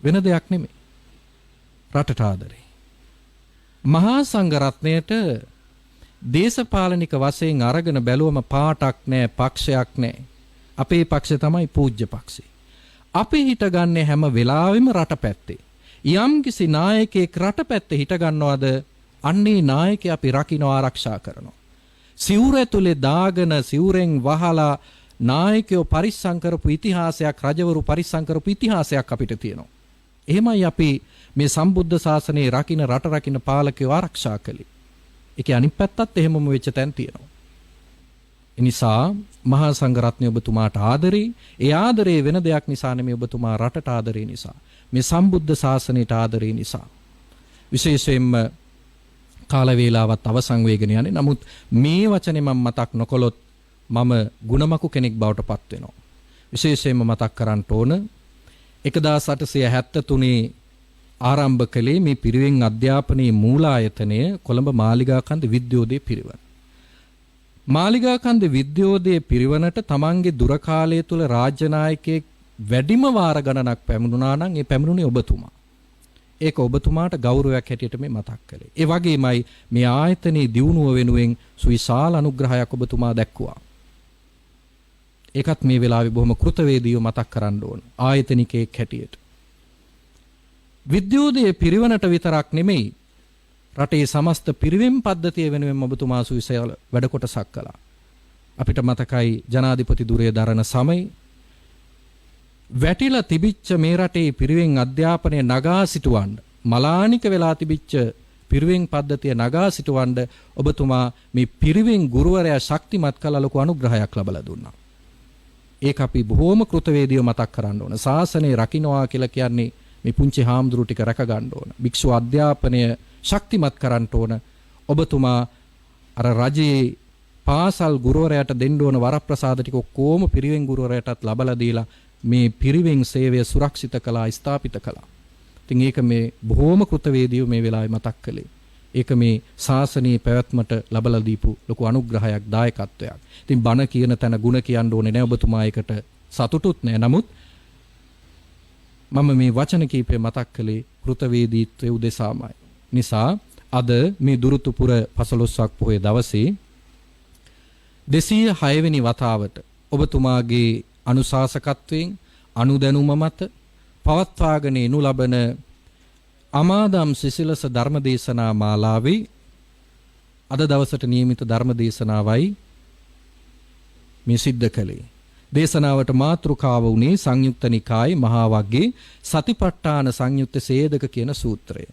වෙන දෙයක් නෙමෙයි. රටට ආදරේ. මහා සංඝ රත්නයට දේශපාලනික වශයෙන් අරගෙන බැලුවම පාටක් නැහැ, පක්ෂයක් නැහැ. අපේ පක්ෂය තමයි පූජ්‍ය පක්ෂය. අපි හිටගන්නේ හැම වෙලාවෙම රට පැත්තේ. යම්කිසි නායකයෙක් රට පැත්තේ හිට ගන්නවද අන්නේ නායකයා අපි රකින්න ආරක්ෂා කරනවා. සිවුර ඇතුලේ දාගෙන සිවුරෙන් වහලා නායකයෝ පරිස්සම් කරපු ඉතිහාසයක්, රජවරු පරිස්සම් කරපු ඉතිහාසයක් අපිට තියෙනවා. එහෙමයි අපි මේ සම්බුද්ධ ශාසනයේ රකින්න රට රකින්න පාලකයෝ ආරක්ෂා කළේ. ඒකේ අනිත් පැත්තත් එහෙමම වෙච්ච තැන් තියෙනවා. ඒ නිසා මහා සංඝ රත්නය ඔබතුමාට ආදරේ. ඒ ආදරේ වෙන දෙයක් නිසා නෙමෙයි, ඔබතුමා රටට ආදරේ නිසා. මේ සම්බුද්ධ ශාසනයට ආදරේ නිසා. විශේෂයෙන්ම කාල වේලාවත් අවසන් වෙගෙන යන්නේ. නමුත් මේ වචනේ මම මතක් නොකළොත් මම ගුණමකු කෙනෙක් බවට පත් වෙනවා. විශේෂයෙන්ම මතක් කරන්න ඕන 1873 ආරම්භ කළේ මේ පිරිවෙන් අධ්‍යාපනයේ මූලායතනය කොළඹ මාලිගාකන්ද විද්‍යෝදය පිරිවන. මාලිගාකන්ද විද්‍යෝදය පිරිවනට තමන්ගේ දුර කාලය තුල රාජ්‍ය නායකයෙක් වැඩිම වාර ගණනක් පැමිණුණා නම් ඒ පැමිණුණේ ඔබතුමා. ඒක ඔබතුමාට ගෞරවයක් හැටියට මේ මතක් කළේ. ඒ වගේමයි මේ ආයතනයේ දියුණුව වෙනුවෙන් සුවිශාල අනුග්‍රහයක් ඔබතුමා දැක්වුවා. ඒකත් මේ වෙලාවේ බොහොම කෘතවේදීව මතක් කරන්න ඕන. ආයතනිකයෙක් හැටියට. විද්‍යෝදයේ පිරිවනට විතරක් නෙමෙයි රටේ සමස්ත පිරිවෙන් පද්ධතිය වෙනුවෙන් ඔබතුමා සුවිශාල වැඩ කොටසක් කළා. අපිට මතකයි ජනාධිපති ධුරය දරන සමය වැටිලා තිබිච්ච මේ රටේ පිරිවෙන් අධ්‍යාපනය නගා සිටවන්න, මලානික වෙලා තිබිච්ච පිරිවෙන් පද්ධතිය නගා සිටවන්න ඔබතුමා මේ පිරිවෙන් ගුරුවරයා ශක්තිමත් කළ ලොකු අනුග්‍රහයක් ලබලා දුන්නා. ඒක අපි බොහෝම කෘතවේදීව මතක් කරන්න ඕන. ශාසනය රකින්නවා කියලා කියන්නේ මේ පුංචි හාමුදුරු ටික රැක ගන්න ඕන. භික්ෂු අධ්‍යාපනය ශක්තිමත් කරන්න ඕන. ඔබතුමා අර රජයේ පාසල් ගුරුවරයාට දෙන්න ඕන වරප්‍රසාද ටික ඔක්කොම පිරිවෙන් ගුරුවරයාටත් ලබලා දීලා මේ පිරිවෙන් සේවය සුරක්ෂිත කළා, ස්ථාපිත කළා. ඉතින් ඒක මේ බොහෝම කෘතවේදීව මේ වෙලාවේ මතක් කළේ. ඒක මේ ශාසනීය පැවැත්මට ලබලා දීපු ලොකු අනුග්‍රහයක්, දායකත්වයක්. ඉතින් බණ කියන තැන ಗುಣ කියන්න ඕනේ නෑ ඔබතුමා ඒකට සතුටුත් නෑ. නමුත් මම මේ වචන කීපය මතක් කළේ කෘතවේදීත්වයේ උදෙසාමයි. නිසා අද මේ දුරුතුපුර 15ක් පොහොය දවසේ 206 වෙනි වතාවට ඔබතුමාගේ අනුශාසකත්වයෙන් අනුදැනුම මත පවත්වාගෙන එනු ලබන අමාදම් සිසිලස ධර්මදේශනා මාලාවේ අද දවසට නියමිත ධර්මදේශනාවයි මේ සිද්ධ කළේ. දේශනාවට මාතෘකාව වුණේ සංයුක්ත නිකායේ මහා වග්ගයේ සතිපට්ඨාන සංයුත්ත සේදක කියන සූත්‍රය.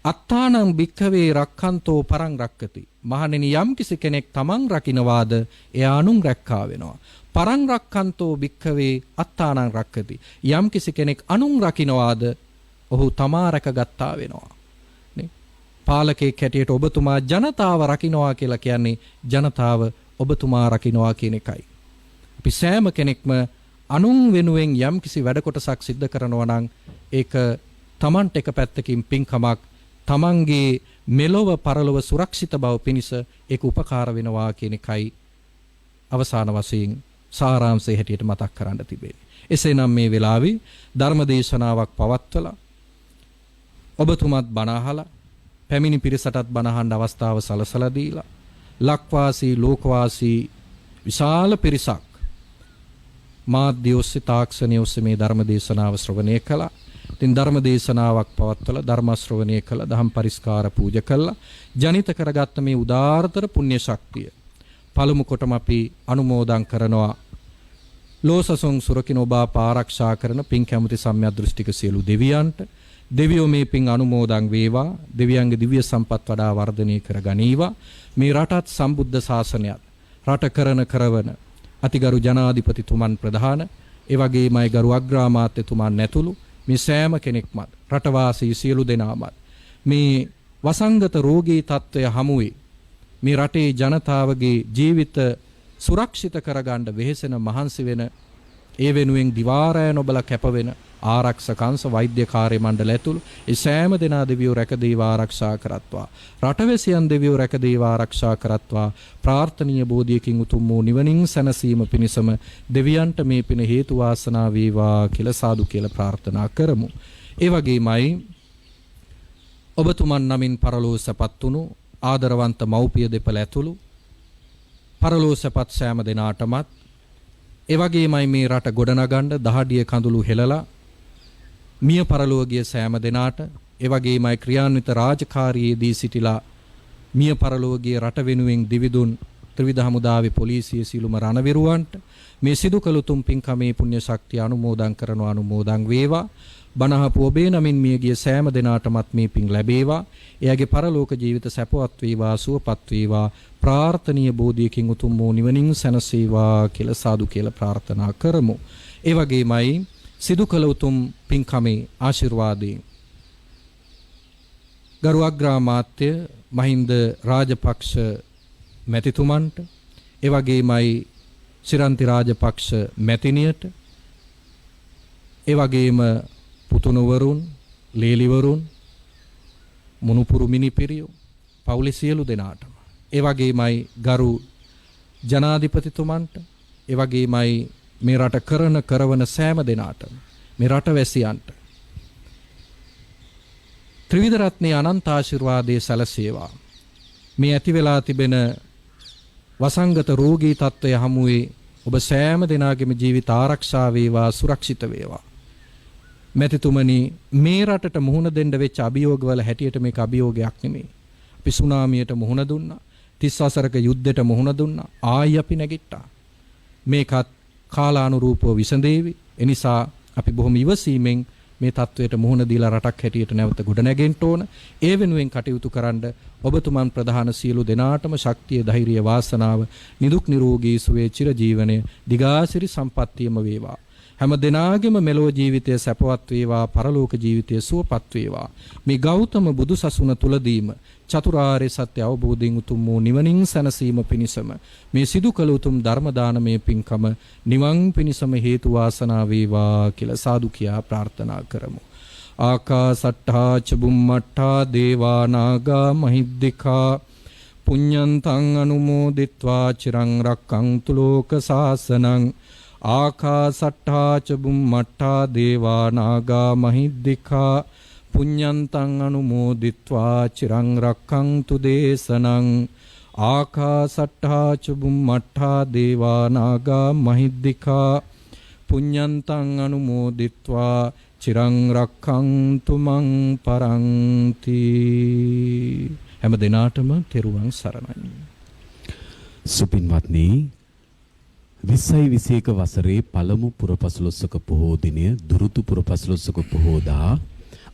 අත්තානං භික්ඛවේ රක්ඛන්තෝ පරං රක්කති. මහණෙනි යම් කිසි කෙනෙක් තමන් රකින්නවාද එයා අනුන් රැක්කා වෙනවා. පරං රක්ඛන්තෝ භික්ඛවේ අත්තානං රක්කති. යම් කිසි කෙනෙක් අනුන් රකින්නවාද ඔහු තමා රැකගත්තා වෙනවා. නේ? පාලකෙක් හැටියට ඔබතුමා ජනතාව රකින්නවා කියලා කියන්නේ ජනතාව ඔබතුමා රකින්නවා කියන එකයි. අපි සෑම කෙනෙක්ම අනුන් වෙනුවෙන් යම් කිසි වැඩ කොටසක් සිද්ධ කරනවා නම් ඒක තමන්ට එක පැත්තකින් පින්කමක්, තමන්ගේ මෙලොව පරලොව සුරක්ෂිත බව පිණිස ඒක උපකාර වෙනවා කියන එකයි අවසාන වශයෙන් සාරාංශය හැටියට මතක් කරන්න තිබෙන්නේ. එසේනම් මේ වෙලාවේ ධර්ම දේශනාවක් පවත්වලා ඔබතුමත් බණ අහලා පැමිණි පිරිසටත් බණ අහන්න අවස්ථාව සලසලා දීලා ලක්වාසී ලෝකවාසී විශාල පිරිසක් මාධ්‍ය ඔස්සේ තාක්ෂණය ඔස්සේ මේ ධර්ම දේශනාව ශ්‍රවණය කළා. ඉතින් ධර්ම දේශනාවක් පවත්වලා ධර්ම ශ්‍රවණය කළා, දහම් පරිස්කාර පූජා කළා. ජනිත කරගත්ත මේ උදාාරතර පුණ්‍ය ශක්තිය පළමු කොටම අපි අනුමෝදන් කරනවා. ලෝසසොන් සුරකින්න ඔබ ආරක්ෂා කරන පින් කැමති සම්‍යක් දෘෂ්ටික සියලු දෙවියන්ට දෙවියෝ මේ පින් අනුමෝදන් වේවා. දෙවියන්ගේ දිව්‍ය සම්පත් වඩා වර්ධනය කර ගනීවා. මේ රටත් සම්බුද්ධ ශාසනයත් රට කරවන අතිගරු ජනාධිපතිතුමන් ප්‍රධාන ඒ වගේමයි ගරු අග්‍රාමාත්‍යතුමන් නැතුළු මේ සෑම කෙනෙක්මත් රටවාසී සියලු දෙනාමත් මේ වසංගත රෝගී තත්ත්වය හමුවේ මේ රටේ ජනතාවගේ ජීවිත සුරක්ෂිත කරගන්න වෙහෙසෙන මහන්සි වෙන ඒ වෙනුවෙන් දිවාරය නොබල කැපවෙන ආරක්ෂක අංශ වෛද්‍ය කාර්ය මණ්ඩල ඇතුළු ඒ සෑම දෙනා දෙවියෝ රැකදේවා ආරක්ෂා කරත්වා. රටවැසියන් දෙවියෝ රැකදේවා ආරක්ෂා කරත්වා. ප්‍රාර්ථනීය බෝධියකින් උතුම් වූ නිවනින් සැනසීම පිණිසම දෙවියන්ට මේ පින හේතු වාසනා වේවා කියලා සාදු කියලා ප්‍රාර්ථනා කරමු. ඒ වගේමයි ඔබතුමන් නමින් පරලෝ සැපත් වුණු ආදරවන්ත මව්පිය දෙපළ ඇතුළු පරලෝ සැපත් සෑම දෙනාටමත් ඒ වගේමයි මේ රට ගොඩනගන්න දහඩිය කඳුළු හෙළලා මිය පරලෝකීය සෑම දෙනාට ඒ වගේමයි ක්‍රියාන්විත රාජකාරියේදී සිටිලා මිය පරලෝකීය රට වෙනුවෙන් දිවිදුන් ත්‍රිවිධ හමුදාවේ පොලිසිය සිළුම රණවිරුවන්ට මේ සිදු කළ උතුම් පින්කමේ පුණ්‍ය ශක්තිය අනුමෝදන් කරනවා. අනුමෝදන් වේවා. බණහපු ඔබේ නමින් මියගිය සෑම දෙනාටමත් මේ පින් ලැබේවා. එයාගේ පරලෝක ජීවිත සැපවත් වේවා, සුවපත් වේවා. ප්‍රාර්ථනීය බෝධියකින් උතුම් වූ නිවනින් සැනසේවා කියලා සාදු කියලා ප්‍රාර්ථනා කරමු. ඒ වගේමයි සිදු කළ උතුම් පින්කමේ ආශිර්වාදයෙන් ගරු අග්‍රාමාත්‍ය මහින්ද රාජපක්ෂ මැතිතුමන්ට ඒ වගේමයි ශිරන්ති රාජපක්ෂ මැතිණියට ඒ වගේම පුතුණුවරුන්, ලේලිවරුන්, මුණුපුරු මිනිපිරියෝ පවුලේ සියලු දෙනාටම ඒ වගේමයි ගරු ජනාධිපතිතුමන්ට ඒ වගේමයි මේ රට කරවන සෑම දෙනාටම මේ රටවැසියන්ට ත්‍රිවිධ රත්නයේ අනන්ත ආශිර්වාදයේ සැලසේවා. මේ ඇති වෙලා තිබෙන වසංගත රෝගී තත්ත්වය හමුවේ ඔබ සෑම දෙනාගේම ජීවිත ආරක්ෂා වේවා, සුරක්ෂිත වේවා. මැතිතුමනි, මේ රටට මුහුණ දෙන්න වෙච්ච අභියෝගවල හැටියට මේක අභියෝගයක් නෙමෙයි. අපි සුනාමියට මුහුණ දුන්නා, 30 වසරක යුද්ධයට මුහුණ දුන්නා, ආයි අපි නැගිට්ටා. මේකත් කාලානුරූපව විසඳේවි. එනිසා අපි බොහොම ඉවසීමෙන් මේ තත්වයට මුහුණ දීලා රටක් හැටියට නැවත ගොඩනැගෙන්න ඕන. ඒ වෙනුවෙන් කටයුතු කරන්න ඔබතුමන් ප්‍රධාන සියලු දෙනාටම ශක්තිය, ධෛර්යය, වාසනාව, නිදුක් නිරෝගී සුවය, චිර ජීවනය, දිගාසිරි සම්පත්තියම වේවා. හැම දිනාගෙම මෙලොව ජීවිතය සැපවත් වේවා, පරලෝක ජීවිතය සුවපත් වේවා. මේ ගෞතම බුදුසසුන තුලදීම චතුරාර්ය සත්‍ය අවබෝධයෙන් උතුම් වූ නිවනින් සැනසීම පිණිසම මේ සිදු කළ උතුම් ධර්ම දානමය පින්කම නිවන් පිණිසම හේතු වාසනා වේවා කියලා සාදු කියා ප්‍රාර්ථනා කරමු. ආකාසට්ඨා ච බුම්මට්ඨා දේවා නාග මහිද්దికා පුඤ්ඤන්තං අනුමෝදිත්වා චිරං රක්ඛන්තු ලෝක සාසනං. ආකාසට්ඨා ච බුම්මට්ඨා දේවා නාග මහිද්దికා පුඤ්ඤන්තං අනුමෝදිත්වා චිරං රක්ඛන්තු දේශනං. ආකාසට්ඨා ච බුම්මට්ඨා දේවා නාග මහිද්దికා පුඤ්ඤන්තං අනුමෝදිත්වා චිරං රක්ඛන්තු මං පරන්ති. හැම දිනාටම තෙරුවන් සරණයි.
සුපින්වත්නි 2021 වසරේ පළමු පුරපසළොස්වක පොහෝ දිනය දුරුතු පුරපසළොස්වක පොහෝදා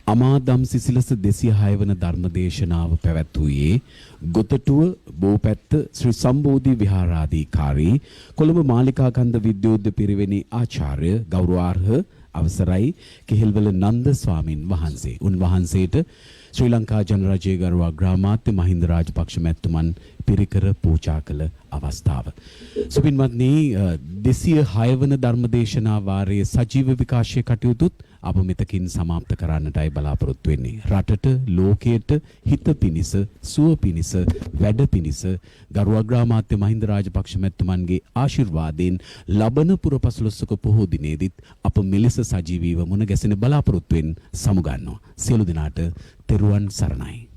අමාදම් සිසිලස 206 වන ධර්මදේශනාව පැවැත්වුවේ ගොතටුව බෝපැත්ත ශ්‍රී සම්බෝධි විහාරාධිකාරී කොළඹ මාලිකාකන්ද විද්‍යෝද්‍ය පිරිවෙනේ ආචාර්ය ගෞරවාර්හ අවසරයි කෙහෙල්වල නන්ද ස්වාමින් වහන්සේ. උන්වහන්සේට ශ්‍රී ලංකා ජනරජයේ ගරු අග්‍රාමාත්‍ය මහින්ද රාජපක්ෂ මැතිතුමන් පිරිකර පූජා කළ අවස්ථාව. සුපින්වත්නි 206 වන ධර්මදේශනා වාරයේ සජීව විකාශය කටයුතුත් අප මෙතකින් සමාප්ත කරන්නටයි බලාපොරොත්තු වෙන්නේ. රටට ලෝකයට හිත පිනිස සුව පිනිස වැඩ පිනිස ගරු අග්‍රාමාත්‍ය මහින්ද රාජපක්ෂ මැතිතුමන්ගේ ආශිර්වාදයෙන් ලබන පුරපසළොස්වක පොහෝ දිනේදීත් අප මෙලෙස සජීවීව මුණ ගැසෙන බලාපොරොත්තුෙන් සමුගන්නවා. සියලු දෙනාට තෙරුවන් සරණයි.